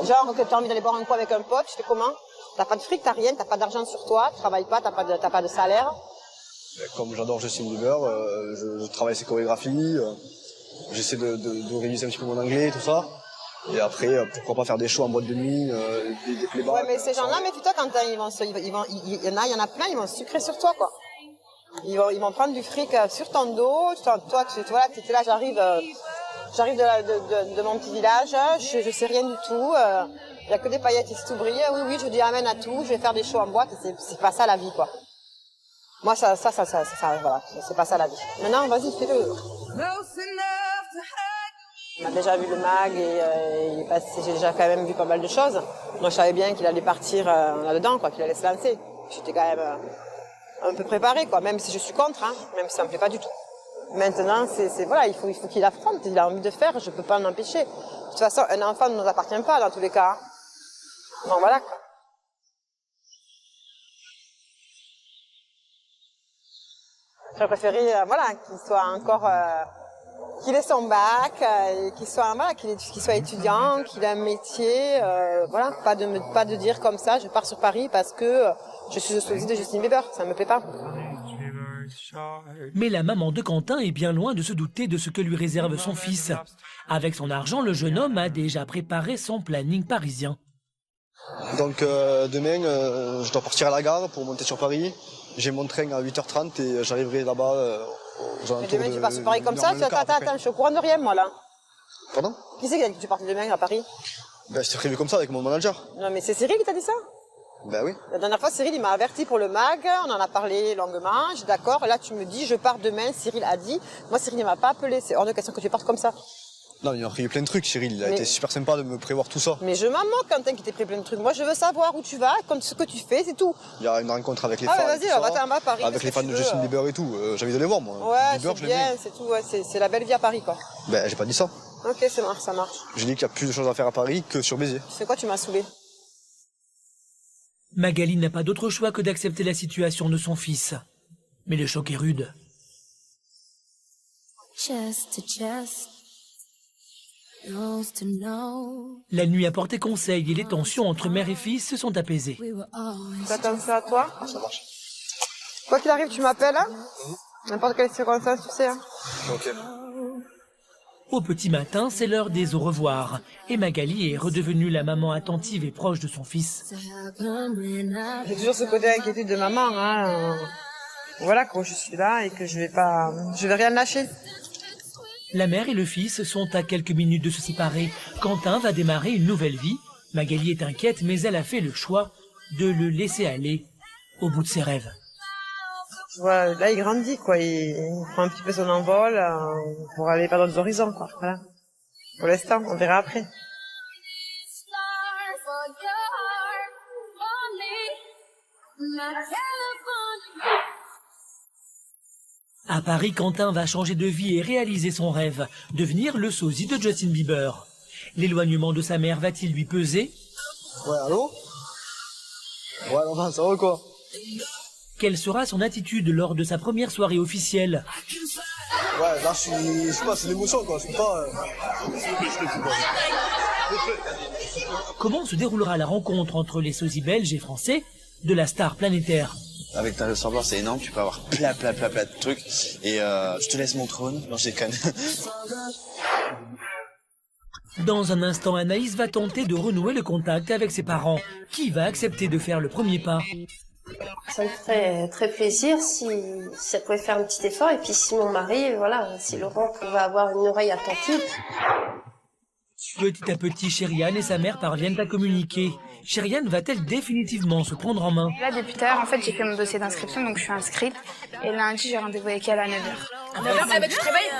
Genre que tu as envie d'aller boire un coup avec un pote, tu fais comment? T'as pas de fric, t'as rien, t'as pas d'argent sur toi, tu travailles pas, t'as pas de salaire. Comme j'adore Justin Bieber, je travaille ses chorégraphies, j'essaie de réviser un petit peu mon anglais, tout ça. Et après, pourquoi pas faire des shows en boîte de nuit, des playbacks. Ouais, mais ces gens-là, mais putain, quand il y en a plein, ils vont se sucrer sur toi, quoi. Ils vont prendre du fric sur ton dos. Toi, tu vois, t'es là, j'arrive de mon petit village, je sais rien du tout. Il y a que des paillettes et c'est tout brillé. Oui, je dis amen à tout. Je vais faire des shows en boîte. C'est pas ça la vie, quoi. Moi, ça, voilà, c'est pas ça la vie. Maintenant, vas-y, fais-le. On a déjà vu le mag et j'ai déjà quand même vu pas mal de choses. Moi, je savais bien qu'il allait partir là-dedans, quoi, qu'il allait se lancer. J'étais quand même un peu préparée, quoi, même si je suis contre, hein, même si ça me plaît pas du tout. Maintenant, voilà, il faut qu'il affronte, il a envie de faire, je peux pas l'en empêcher. De toute façon, un enfant ne nous appartient pas dans tous les cas. Bon, voilà, quoi. J'aurais préféré, voilà, qu'il soit encore, qu'il ait son bac, et qu'il soit étudiant, qu'il ait un métier, voilà, pas de dire comme ça, je pars sur Paris parce que je suis sosie de Justin Bieber, ça me plaît pas. Mais la maman de Quentin est bien loin de se douter de ce que lui réserve son fils. Avec son argent, le jeune homme a déjà préparé son planning parisien. Donc demain, je dois partir à la gare pour monter sur Paris. J'ai mon train à 8h30 et j'arriverai là-bas aux alentours de... Mais demain, tu pars sur Paris comme ça? Attends, je suis au courant de rien, moi, là. Pardon? Qui c'est qui a dit que tu partais demain à Paris? Ben, c'était prévu comme ça avec mon manager. Non, mais c'est Cyril qui t'a dit ça? Ben oui. La dernière fois, Cyril, il m'a averti pour le mag, on en a parlé longuement, je suis d'accord. Là, tu me dis, je pars demain, Cyril a dit. Moi, Cyril, il m'a pas appelé, c'est hors de question que tu partes comme ça. Non, il m'a pris plein de trucs, Cyril. Il a été super sympa de me prévoir tout ça. Mais je m'en moque, Quentin, qui t'ait pris plein de trucs. Moi, je veux savoir où tu vas, ce que tu fais, c'est tout. Il y a une rencontre avec les fans. Ah, vas-y, on va à Paris. Avec les fans de Justin Bieber et tout. J'ai envie de les voir, moi. Ouais, Bieber, c'est bien, c'est tout. Ouais, c'est la belle vie à Paris, quoi. Ben, j'ai pas dit ça. Ok, ça marche. J'ai dit qu'il y a plus de choses à faire à Paris que sur Béziers. Tu sais quoi, tu m'as saoulé. Magali n'a pas d'autre choix que d'accepter la situation de son fils. Mais le choc est rude. La nuit a porté conseil et les tensions entre mère et fils se sont apaisées. Fais attention à toi. Ça marche. Quoi qu'il arrive, tu m'appelles, hein. N'importe quelle circonstance, tu sais. Hein. Ok. Au petit matin, c'est l'heure des au revoir. Et Magali est redevenue la maman attentive et proche de son fils. J'ai toujours ce côté d'inquiétude de maman, hein. Voilà, quand je suis là et que je vais rien lâcher. La mère et le fils sont à quelques minutes de se séparer. Quentin va démarrer une nouvelle vie. Magali est inquiète, mais elle a fait le choix de le laisser aller au bout de ses rêves. Voilà, là, il grandit, quoi. Il prend un petit peu son envol pour aller par d'autres horizons, quoi. Voilà. Pour l'instant, on verra après. À Paris, Quentin va changer de vie et réaliser son rêve, devenir le sosie de Justin Bieber. L'éloignement de sa mère va-t-il lui peser? Ouais, allô? Ouais, enfin, ça va quoi? Quelle sera son attitude lors de sa première soirée officielle? Ouais, là, je sais pas, c'est l'émotion, quoi. Je sais pas. Comment se déroulera la rencontre entre les sosies belges et français de la star planétaire? Avec ta ressemblance, c'est énorme, tu peux avoir plein de trucs. Et je te laisse mon trône. Non, je déconne. Dans un instant, Anaïs va tenter de renouer le contact avec ses parents. Qui va accepter de faire le premier pas? Ça me ferait très plaisir si ça pouvait faire un petit effort. Et puis si mon mari, voilà, si Laurent pouvait avoir une oreille attentive. Petit à petit, Chériane et sa mère parviennent à communiquer. Chériane va-t-elle définitivement se prendre en main? Là, depuis tout à l'heure, en fait, j'ai fait mon dossier d'inscription, donc je suis inscrite. Et lundi, j'ai rendez-vous avec elle à 9h. 9h, eh ben, tu te réveilles?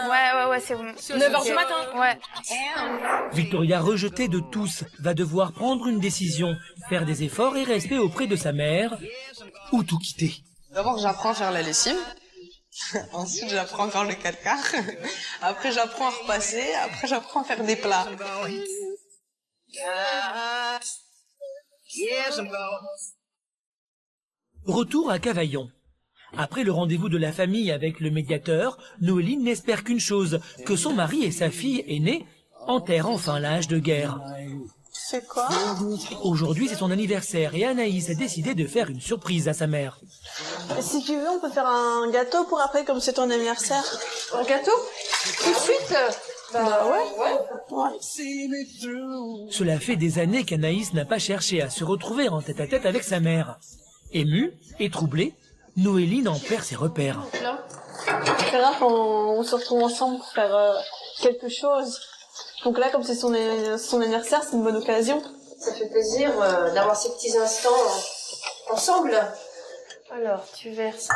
Ouais, c'est bon. 9h du matin? Ouais. Victoria, rejetée de tous, va devoir prendre une décision, faire des efforts et rester auprès de sa mère, ou tout quitter. D'abord, j'apprends à faire la lessive. Ensuite, j'apprends encore le 4x. Après, j'apprends à repasser. Après, j'apprends à faire des plats. Retour à Cavaillon. Après le rendez-vous de la famille avec le médiateur, Noéline n'espère qu'une chose, que son mari et sa fille aînée enterrent enfin l'âge de guerre. C'est quoi? Aujourd'hui, c'est son anniversaire et Anaïs a décidé de faire une surprise à sa mère. Et si tu veux, on peut faire un gâteau pour après, comme c'est ton anniversaire. Un gâteau? Tout de suite? Bah ouais. Cela fait des années qu'Anaïs n'a pas cherché à se retrouver en tête-à-tête avec sa mère. Émue et troublée, Noéline en perd ses repères. C'est rare qu'on se retrouve ensemble pour faire quelque chose. Donc là, comme c'est son anniversaire, c'est une bonne occasion. Ça fait plaisir d'avoir ces petits instants ensemble. Alors, tu verses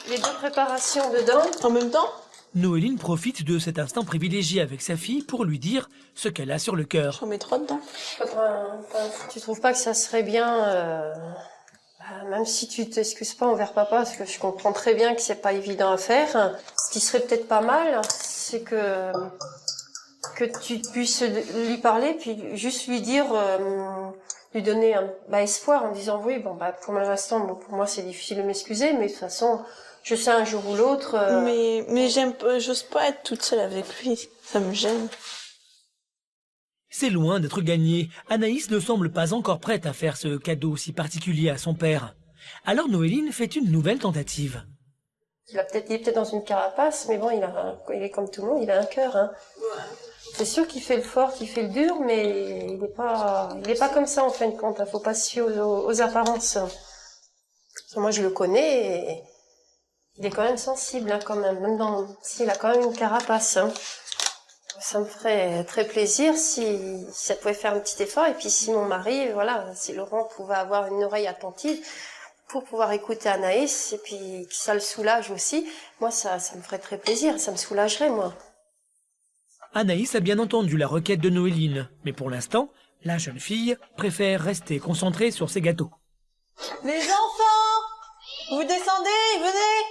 les deux préparations dedans. En même temps? Noéline profite de cet instant privilégié avec sa fille pour lui dire ce qu'elle a sur le cœur. J'en mets trop dedans. Tu trouves pas que ça serait bien, même si tu t'excuses pas envers papa, parce que je comprends très bien que c'est pas évident à faire. Ce qui serait peut-être pas mal, c'est que tu puisses lui parler, puis juste lui dire, lui donner un espoir en disant oui, pour l'instant, pour moi c'est difficile de m'excuser, mais de toute façon, je sais un jour ou l'autre. Mais j'ose pas être toute seule avec lui, ça me gêne. C'est loin d'être gagné. Anaïs ne semble pas encore prête à faire ce cadeau si particulier à son père. Alors Noéline fait une nouvelle tentative. Il est peut-être dans une carapace, mais bon, il est comme tout le monde, il a un cœur. Hein. C'est sûr qu'il fait le fort, qu'il fait le dur, mais il est pas comme ça en fin de compte. Faut pas se fier aux apparences. Moi, je le connais et il est quand même sensible, hein, quand même s'il a quand même une carapace. Hein. Ça me ferait très plaisir si ça pouvait faire un petit effort. Et puis si mon mari, si Laurent pouvait avoir une oreille attentive pour pouvoir écouter Anaïs et puis que ça le soulage aussi, moi ça me ferait très plaisir, ça me soulagerait moi. Anaïs a bien entendu la requête de Noéline, mais pour l'instant, la jeune fille préfère rester concentrée sur ses gâteaux. Les enfants, vous descendez, venez,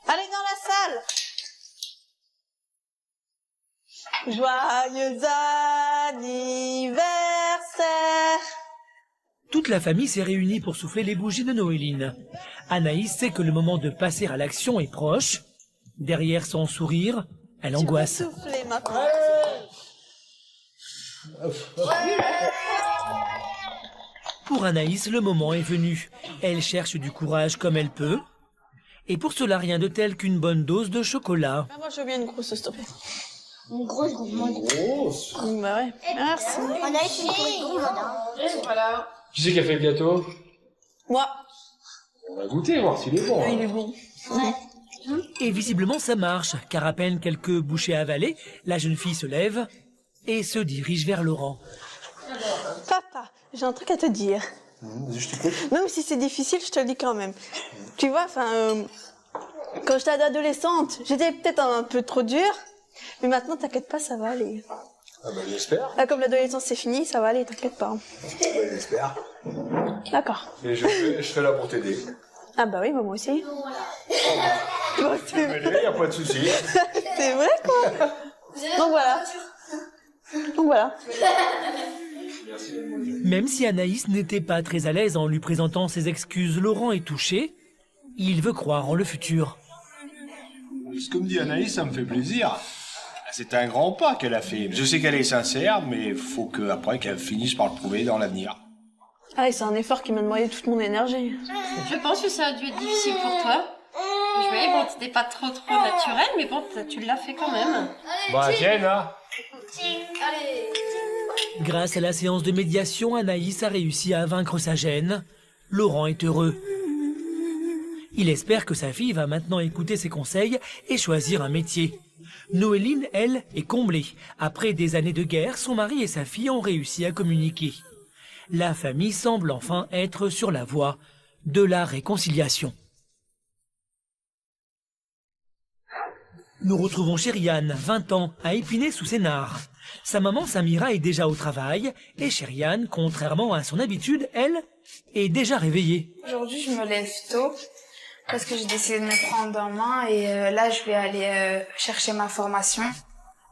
allez dans la salle. Joyeux anniversaire! Toute la famille s'est réunie pour souffler les bougies de Noéline. Anaïs sait que le moment de passer à l'action est proche. Derrière son sourire, elle angoisse. Soufflez maintenant. Pour Anaïs, le moment est venu. Elle cherche du courage comme elle peut. Et pour cela, rien de tel qu'une bonne dose de chocolat. Moi, je veux bien une grosse, s'il te plaît. Une grosse. Bah ouais. Merci. On a une grosse gourde. Voilà. Qui c'est qui a fait le gâteau? Moi. On va goûter, voir s'il est bon. Il est bon. Et visiblement, ça marche, car à peine quelques bouchées avalées, la jeune fille se lève et se dirige vers Laurent. Papa, j'ai un truc à te dire. Je t'écoute. Même si c'est difficile, je te le dis quand même. Tu vois, quand j'étais adolescente, j'étais peut-être un peu trop dure, mais maintenant, t'inquiète pas, ça va aller. Ah bah j'espère. Là, comme l'adolescence c'est fini, ça va aller, t'inquiète pas. Bah j'espère. D'accord. Et je serai là pour t'aider. Ah bah oui, bah moi aussi. Il n'y a pas de souci. C'est vrai, quoi. Donc voilà. Même si Anaïs n'était pas très à l'aise en lui présentant ses excuses, Laurent est touché. Il veut croire en le futur. Ce que me dit Anaïs, ça me fait plaisir. C'est un grand pas qu'elle a fait. Je sais qu'elle est sincère, mais il faut qu'après qu'elle finisse par le prouver dans l'avenir. Ah, et c'est un effort qui m'a demandé toute mon énergie. Je pense que ça a dû être difficile pour toi. Je voyais, bon, t'étais pas trop naturel, mais bon, tu l'as fait quand même. Bah tiens, hein. Grâce à la séance de médiation, Anaïs a réussi à vaincre sa gêne. Laurent est heureux. Il espère que sa fille va maintenant écouter ses conseils et choisir un métier. Noéline, elle, est comblée. Après des années de guerre, son mari et sa fille ont réussi à communiquer. La famille semble enfin être sur la voie de la réconciliation. Nous retrouvons Chériane, 20 ans, à Épinay-sous-Sénart. Sa maman Samira est déjà au travail et Chériane, contrairement à son habitude, elle, est déjà réveillée. Aujourd'hui, je me lève tôt parce que j'ai décidé de me prendre en main et là, je vais aller chercher ma formation.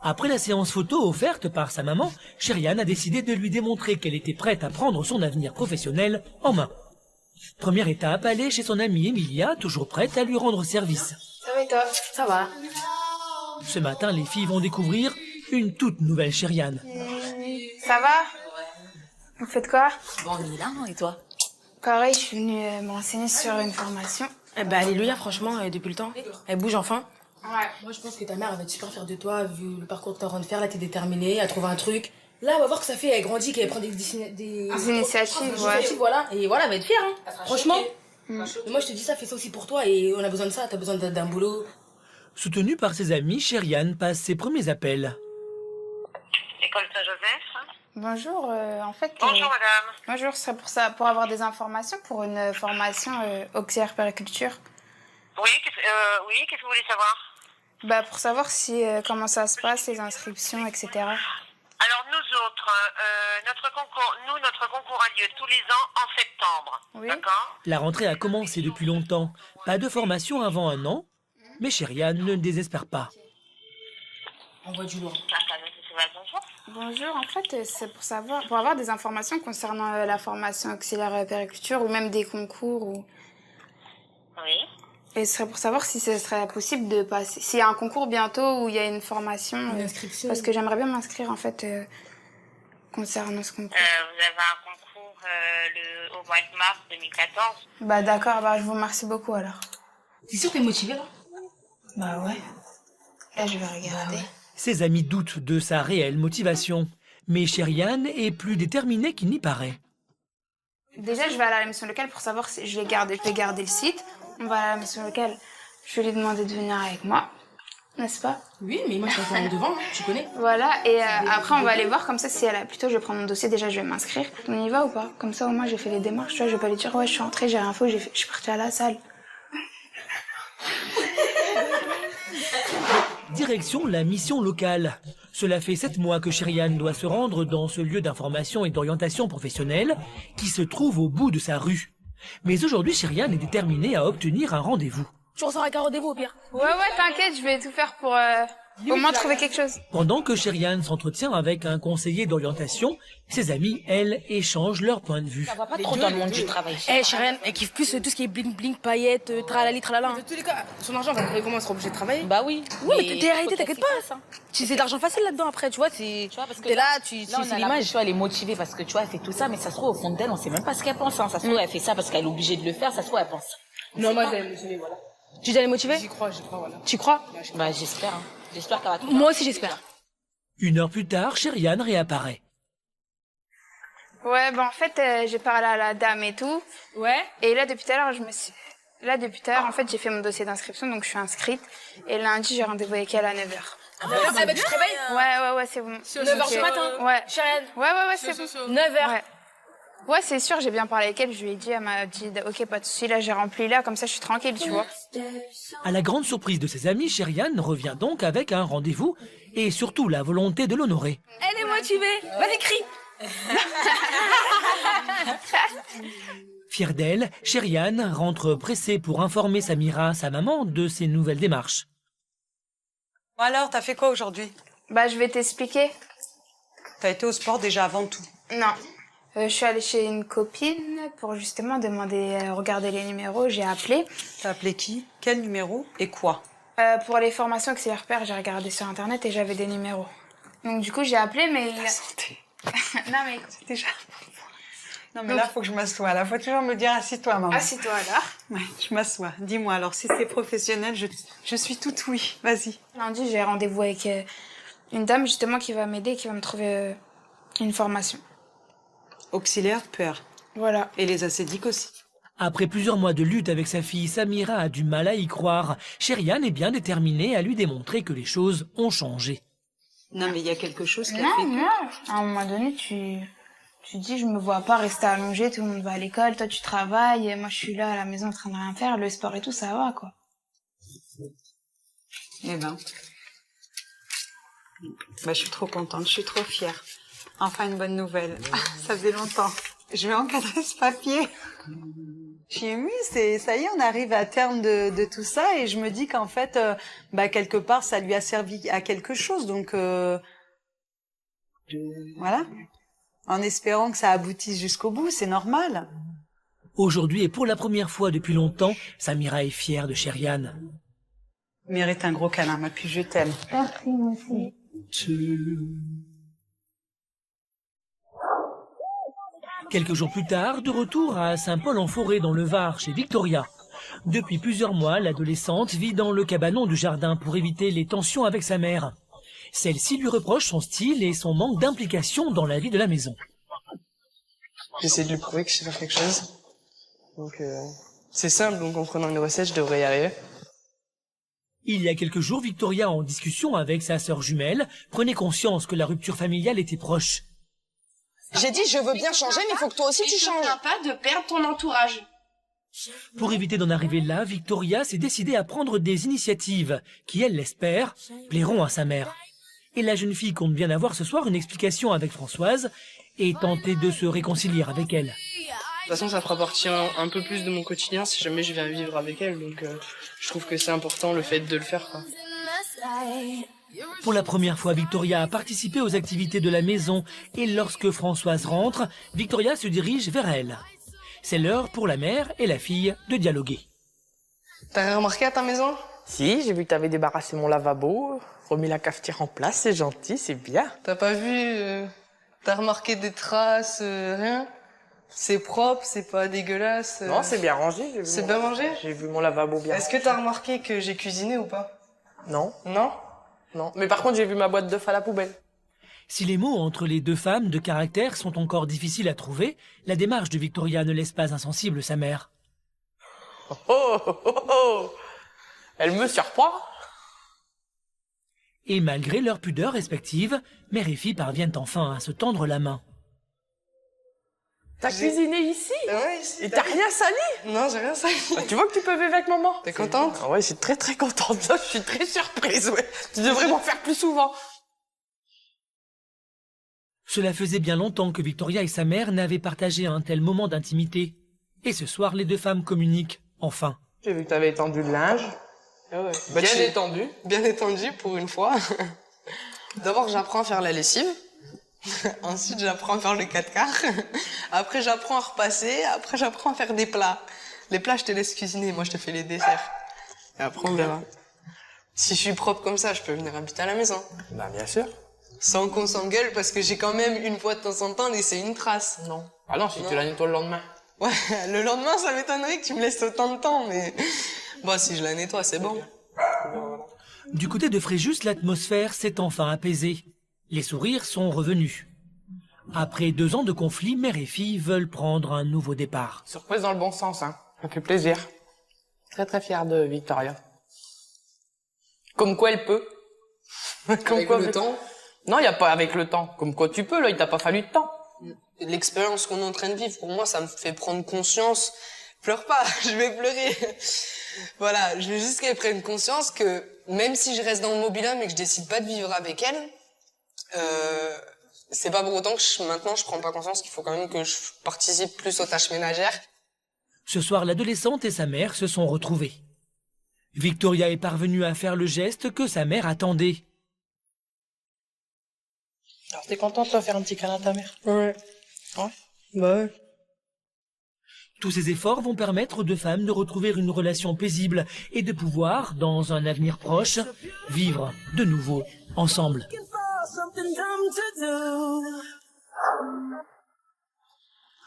Après la séance photo offerte par sa maman, Chériane a décidé de lui démontrer qu'elle était prête à prendre son avenir professionnel en main. Première étape, aller chez son amie Emilia, toujours prête à lui rendre service. Ça va et toi? Ça va. Ce matin, les filles vont découvrir une toute nouvelle Chériane. Ça va? Vous faites quoi? Bon, on est là, et toi? Pareil, je suis venue me renseigner sur une formation. Eh ben, alléluia, franchement, depuis le temps. Elle bouge enfin. Ouais. Moi, je pense que ta mère, elle va être super fière de toi, vu le parcours que t'es en train de faire. Là, t'es déterminée à trouver un truc. Là, on va voir que ça fait, elle grandit, qu'elle prend des initiatives, ouais. Voilà. Et voilà, elle va être fière, hein. Franchement. Mm. Et moi, je te dis ça, fais ça aussi pour toi. Et on a besoin de ça. T'as besoin d'un boulot. Soutenue par ses amis, Chériane passe ses premiers appels. École Saint-Joseph. Bonjour, en fait... Bonjour, madame. Bonjour, ce serait pour avoir des informations pour une formation auxiliaire périculture. Oui, qu'est-ce que vous voulez savoir? Bah, pour savoir si comment ça se passe, les inscriptions, etc. Alors, nous autres, notre concours a lieu tous les ans en septembre. Oui. D'accord? La rentrée a commencé depuis longtemps. Pas de formation avant un an, mais Chériane ne désespère pas. On voit du lourd. Bonjour, en fait, c'est pour avoir des informations concernant la formation auxiliaire périculture ou même des concours ou... Oui. Et ce serait pour savoir si ce serait possible de passer... S'il y a un concours bientôt où il y a une formation... Une inscription. Parce que j'aimerais bien m'inscrire, en fait, concernant ce concours. Vous avez un concours au mois de mars 2014. Bah d'accord, bah je vous remercie beaucoup alors. T'es sûr que t'es motivée, là? Bah ouais. Là, je vais regarder. Ses amis doutent de sa réelle motivation, mais Chériane est plus déterminée qu'il n'y paraît. Déjà, je vais aller à la mission locale pour savoir si je vais garder le site. On va à la mission locale, je vais lui demander de venir avec moi, n'est-ce pas? Oui, mais moi je t'attends devant, tu connais. Voilà, et après on va aller voir, comme ça si elle a plutôt, je vais prendre mon dossier, déjà je vais m'inscrire. On y va ou pas? Comme ça au moins j'ai fait les démarches, tu vois, je vais pas lui dire ouais je suis entrée, j'ai rien fait, je suis partie à la salle. Direction la mission locale. Cela fait 7 mois que Chériane doit se rendre dans ce lieu d'information et d'orientation professionnelle qui se trouve au bout de sa rue. Mais aujourd'hui, Chériane est déterminée à obtenir un rendez-vous. Tu ressors avec un rendez-vous au pire. Ouais, t'inquiète, je vais tout faire pour Au moins trouver quelque chose. Pendant que Sherian s'entretient avec un conseiller d'orientation, ses amis, elles, échangent leur point de vue. Ça va pas trop dans le monde du travail. Eh, Sharon, elle kiffe plus tout ce qui est bling bling, paillettes, tralali, tralala. De tous les cas, son argent va trouver comment elle sera obligée de travailler. Bah oui. Oui, mais t'es arrêtée, t'inquiète pas. C'est de l'argent facile là-dedans après, tu vois. Tu vois, parce que t'es là, tu c'est l'image. Elle est motivée parce que tu vois, elle fait tout ça, mais ça se trouve au fond d'elle, on sait même pas ce qu'elle pense. Ça se trouve, elle fait ça parce qu'elle est obligée de le faire, ça se trouve, elle pense. Non, moi, je vais motiver, voilà. Tu dis elle est motivée? J'y crois, voilà. Tu crois? Bah, j'espère. Hein. J'espère qu'elle va tout. Moi aussi, j'espère. 1 heure plus tard, Sherian réapparaît. Ouais, en fait, j'ai parlé à la dame et tout. Ouais. Et là, depuis tout à l'heure, en fait, j'ai fait mon dossier d'inscription, donc je suis inscrite. Et lundi, j'ai rendez-vous avec elle à 9h. Ah bah, tu te réveilles? Ouais, c'est bon. 9h du matin? Ouais. Sharon? Ouais, c'est bon. 9h? Ouais, c'est sûr, j'ai bien parlé avec elle, je lui ai dit, elle m'a dit, ok, pas de souci, là, j'ai rempli là, comme ça, je suis tranquille, tu vois. À la grande surprise de ses amis, Sherian revient donc avec un rendez-vous et surtout la volonté de l'honorer. Elle est motivée. Vas-y, crie. Fière d'elle, Sherian rentre pressée pour informer Samira, sa maman, de ses nouvelles démarches. Bon alors, t'as fait quoi aujourd'hui? Bah, je vais t'expliquer. T'as été au sport déjà avant tout? Non. Je suis allée chez une copine pour justement regarder les numéros. J'ai appelé. T'as appelé qui? Quel numéro? Et quoi? Pour les formations auxiliaires repères, j'ai regardé sur internet et j'avais des numéros. Donc du coup, j'ai appelé, mais... La santé. Non, mais déjà... Non, mais là, faut que je m'assoie. Là, faut toujours me dire, assis-toi, maman. Assis-toi, là. Ouais, je m'assois. Dis-moi, alors, si c'est professionnel, je suis toute oui. Vas-y. Lundi, j'ai rendez-vous avec une dame, justement, qui va m'aider, qui va me trouver une formation. Auxiliaire peur. Voilà. Et les acédiques aussi. Après plusieurs mois de lutte avec sa fille, Samira a du mal à y croire. Sherian est bien déterminée à lui démontrer que les choses ont changé. Non, mais il y a quelque chose qui a fait Non, à un moment donné, tu dis, je me vois pas rester allongée, tout le monde va à l'école, toi tu travailles, et moi je suis là à la maison en train de rien faire, le sport et tout, ça va, quoi. Eh ben. Bah, je suis trop contente, je suis trop fière. Enfin, une bonne nouvelle. Ah, ça faisait longtemps. Je vais encadrer ce papier. Je suis émue, ça y est, on arrive à terme de tout ça et je me dis qu'en fait, quelque part, ça lui a servi à quelque chose. Donc, voilà. En espérant que ça aboutisse jusqu'au bout, c'est normal. Aujourd'hui et pour la première fois depuis longtemps, Samira est fière de Sherian. Mérite un gros câlin, ma puce, je t'aime. Merci, moi aussi. Quelques jours plus tard, de retour à Saint-Paul-en-Forêt dans le Var, chez Victoria. Depuis plusieurs mois, l'adolescente vit dans le cabanon du jardin pour éviter les tensions avec sa mère. Celle-ci lui reproche son style et son manque d'implication dans la vie de la maison. J'essaie de lui prouver que je sais faire quelque chose. Donc, c'est simple, donc en prenant une recette, je devrais y arriver. Il y a quelques jours, Victoria, en discussion avec sa sœur jumelle, prenait conscience que la rupture familiale était proche. J'ai dit, je veux bien changer, mais il faut que toi aussi tu changes. Tu pas de perdre ton entourage. Pour éviter d'en arriver là, Victoria s'est décidée à prendre des initiatives qui, elle l'espère, plairont à sa mère. Et la jeune fille compte bien avoir ce soir une explication avec Françoise et tenter de se réconcilier avec elle. De toute façon, ça fera partie un peu plus de mon quotidien si jamais je viens vivre avec elle. Donc, je trouve que c'est important le fait de le faire, quoi. Pour la première fois, Victoria a participé aux activités de la maison et lorsque Françoise rentre, Victoria se dirige vers elle. C'est l'heure pour la mère et la fille de dialoguer. T'as rien remarqué à ta maison? Si, j'ai vu que t'avais débarrassé mon lavabo, remis la cafetière en place, c'est gentil, c'est bien. T'as pas vu, t'as remarqué des traces, rien? C'est propre, c'est pas dégueulasse. Non, c'est bien rangé. C'est bien rangé? J'ai vu mon lavabo bien. Est-ce que t'as remarqué que j'ai cuisiné ou pas? Non. Non? Non. Mais par contre, j'ai vu ma boîte d'œufs à la poubelle. Si les mots entre les deux femmes de caractère sont encore difficiles à trouver, la démarche de Victoria ne laisse pas insensible sa mère. Oh. Elle me surprend. Et malgré leurs pudeurs respectives, mère et fille parviennent enfin à se tendre la main. T'as cuisiné ici? Ouais, ici. Et t'as rien sali? Non, j'ai rien sali. Bah, tu vois que tu peux vivre avec maman? T'es contente? Ah ouais, je suis très très contente. Là, je suis très surprise, ouais. Tu devrais m'en faire plus souvent. Cela faisait bien longtemps que Victoria et sa mère n'avaient partagé un tel moment d'intimité. Et ce soir, les deux femmes communiquent, enfin. J'ai vu que t'avais étendu le linge. ouais. Bah, Bien étendu pour une fois. D'abord, j'apprends à faire la lessive. Ensuite, j'apprends à faire le 4 quarts. Après, j'apprends à repasser. Après, j'apprends à faire des plats. Les plats, je te laisse cuisiner. Moi, je te fais les desserts. Et après, on verra. Si je suis propre comme ça, je peux venir habiter à la maison. Bah, bien sûr. Sans qu'on s'engueule, parce que j'ai quand même, une fois de temps en temps, laissé une trace. Non. Ah non, si tu la nettoies le lendemain. Ouais, le lendemain, ça m'étonnerait que tu me laisses autant de temps, mais... Bon, si je la nettoie, c'est bon. Du côté de Fréjus, l'atmosphère s'est enfin apaisée. Les sourires sont revenus. Après 2 ans de conflit, mère et fille veulent prendre un nouveau départ. Surprise dans le bon sens, hein. Ça fait plaisir. Très très fière de Victoria. Comme quoi elle peut. Avec le temps. Non, y a pas avec le temps. Comme quoi tu peux, là, il t'a pas fallu de temps. L'expérience qu'on est en train de vivre, pour moi, ça me fait prendre conscience. Pleure pas, je vais pleurer. Voilà, je veux juste qu'elle prenne conscience que même si je reste dans le Mobil-Home et que je décide pas de vivre avec elle, c'est pas pour autant que maintenant je prends pas conscience qu'il faut quand même que je participe plus aux tâches ménagères. Ce soir, l'adolescente et sa mère se sont retrouvées. Victoria est parvenue à faire le geste que sa mère attendait. Alors, t'es contente de faire un petit câlin à ta mère? Ouais. Ouais? Bah ouais. Tous ces efforts vont permettre aux 2 femmes de retrouver une relation paisible et de pouvoir, dans un avenir proche, vivre de nouveau ensemble.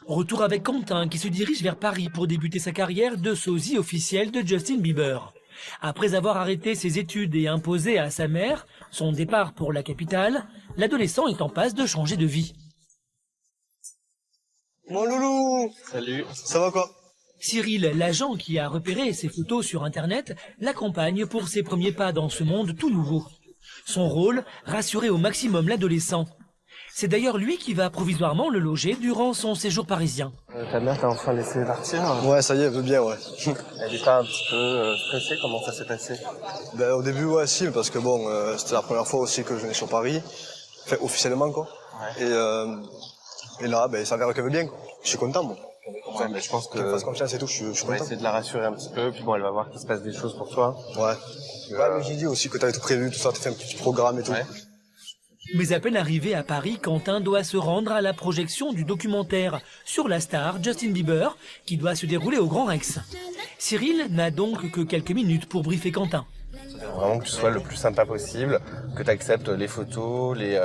Retour avec Quentin qui se dirige vers Paris pour débuter sa carrière de sosie officiel de Justin Bieber. Après avoir arrêté ses études et imposé à sa mère son départ pour la capitale, l'adolescent est en passe de changer de vie. Mon loulou! Salut. Ça va quoi? Cyril, l'agent qui a repéré ses photos sur Internet, l'accompagne pour ses premiers pas dans ce monde tout nouveau. Son rôle, rassurer au maximum l'adolescent. C'est d'ailleurs lui qui va provisoirement le loger durant son séjour parisien. Ta mère t'a enfin laissé partir? Ouais, ça y est, elle veut bien, ouais. Elle est pas un petit peu stressée? Comment ça s'est passé? Ben, au début, ouais, si, parce que bon, c'était la première fois aussi que je venais sur Paris. Enfin, officiellement, quoi. Ouais. Et là, ben, il s'avère qu'elle veut bien, quoi. Je suis content, moi. Ouais, mais je pense que... Qu'elle fasse confiance et tout, je suis On va content. essayer de la rassurer un petit peu, puis bon, elle va voir qu'il se passe des choses pour toi. Ouais. Ouais, mais j'ai dit aussi que t'avais tout prévu, tout ça, t'as fait un petit programme et tout. Ouais. Mais à peine arrivé à Paris, Quentin doit se rendre à la projection du documentaire sur la star Justin Bieber, qui doit se dérouler au Grand Rex. Cyril n'a donc que quelques minutes pour briefer Quentin. Vraiment que tu sois le plus sympa possible, que tu acceptes les photos, les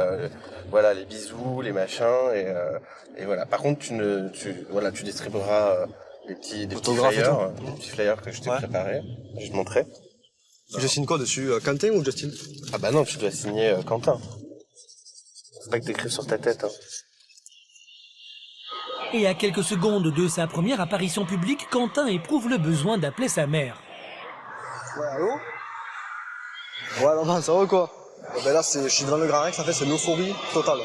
bisous, les machins, et voilà. Par contre, tu distribueras des petits flyers que je t'ai préparés. Je vais te montrer. Je signe quoi dessus? Quentin ou Justin? Ah bah non, tu dois signer Quentin. Faut pas que t'écrives sur ta tête. Hein. Et à quelques secondes de sa première apparition publique, Quentin éprouve le besoin d'appeler sa mère. Ouais, allô? Ouais, non, ça va quoi? Ben là, je suis devant le Grand Rex, en fait, c'est l'euphorie totale.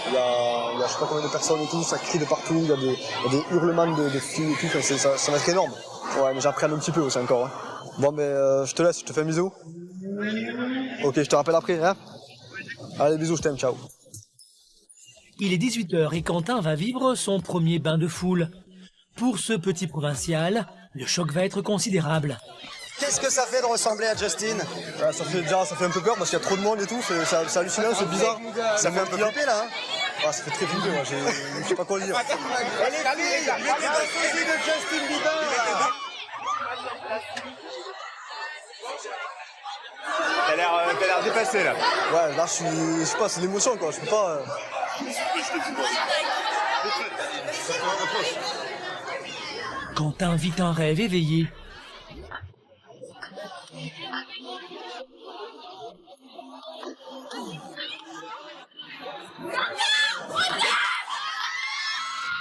Il y a je sais pas combien de personnes et tout, ça crie de partout, il y a des hurlements de filles et tout, ça va être énorme. Ouais, mais j'appréhende un petit peu aussi encore. Hein. Bon, je te laisse, je te fais un bisou. Ok, je te rappelle après, hein? Allez, bisous, je t'aime, ciao. Il est 18h et Quentin va vivre son premier bain de foule. Pour ce petit provincial, le choc va être considérable. Qu'est-ce que ça fait de ressembler à Justin? Ça fait un peu peur parce qu'il y a trop de monde et tout, c'est hallucinant, c'est bizarre. Ça fait un peu flipper là, hein? Ah, ça fait très flipper, moi, je sais pas quoi dire. Allez, mettez la sosie de Justin Bieber! T'as l'air dépassé là. Ouais, là je sais pas, c'est l'émotion quoi, je peux pas... Quentin vit un rêve éveillé.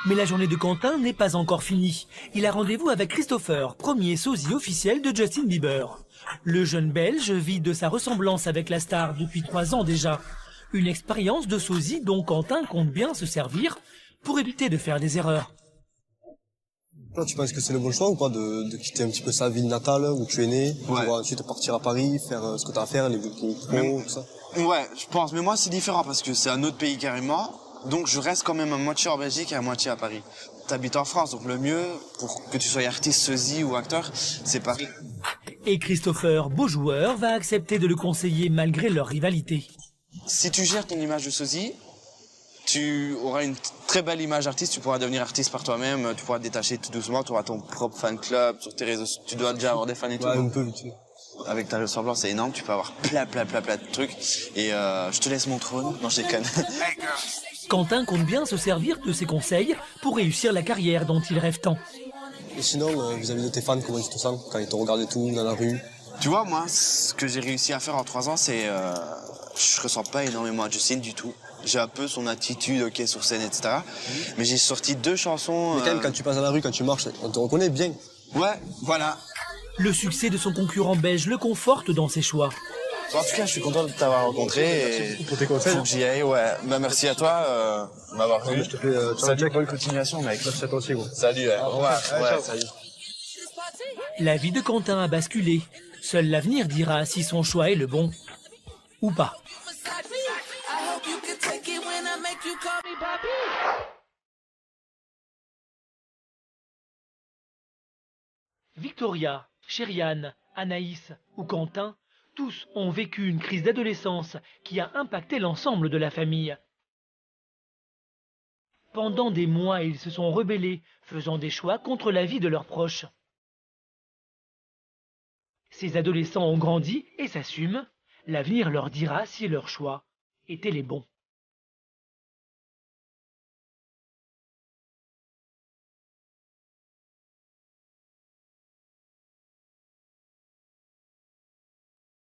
Mais la journée de Quentin n'est pas encore finie. Il a rendez-vous avec Christopher, premier sosie officiel de Justin Bieber. Le jeune Belge vit de sa ressemblance avec la star depuis 3 ans déjà. Une expérience de sosie dont Quentin compte bien se servir pour éviter de faire des erreurs. Toi, tu penses que c'est le bon choix ou pas de quitter un petit peu sa ville natale où tu es né, pour ensuite partir à Paris, faire ce que tu as à faire, les pros, tout ça? Ouais, je pense. Mais moi, c'est différent parce que c'est un autre pays carrément. Donc, je reste quand même à moitié en Belgique et à moitié à Paris. T'habites en France, donc le mieux pour que tu sois artiste, sosie ou acteur, c'est Paris. Et Christopher, beau joueur, va accepter de le conseiller malgré leur rivalité. Si tu gères ton image de sosie, tu auras une très belle image artiste, tu pourras devenir artiste par toi-même, tu pourras te détacher tout doucement, tu auras ton propre fan club sur tes réseaux, tu dois déjà avoir des fans et tout. Ouais, un peu vite fait. Avec ta ressemblance, c'est énorme, tu peux avoir plein de trucs. Et je te laisse mon trône. Non, je déconne. Quentin compte bien se servir de ses conseils pour réussir la carrière dont il rêve tant. Et sinon, vis-à-vis de tes fans, comment tu te sens quand ils te regardent et tout dans la rue? Tu vois, moi, ce que j'ai réussi à faire en 3 ans, c'est... je ressens pas énormément à Justin du tout. J'ai un peu son attitude, ok, sur scène, etc. Mais j'ai sorti 2 chansons... Mais quand même, quand tu passes dans la rue, quand tu marches, on te reconnaît bien. Ouais, voilà. Le succès de son concurrent belge le conforte dans ses choix. En tout cas, je suis content de t'avoir rencontré. Merci pour tes conseils. Faut que j'y aille, ouais. Bah, merci à toi de m'avoir vu. Je te fais salut, bonne continuation, mec. Merci à toi aussi, gros. Salut, ouais. Ouais, salut. La vie de Quentin a basculé. Seul l'avenir dira si son choix est le bon ou pas. Victoria, Chériane, Anaïs ou Quentin, tous ont vécu une crise d'adolescence qui a impacté l'ensemble de la famille. Pendant des mois, ils se sont rebellés, faisant des choix contre l'avis de leurs proches. Ces adolescents ont grandi et s'assument. L'avenir leur dira si leurs choix étaient les bons.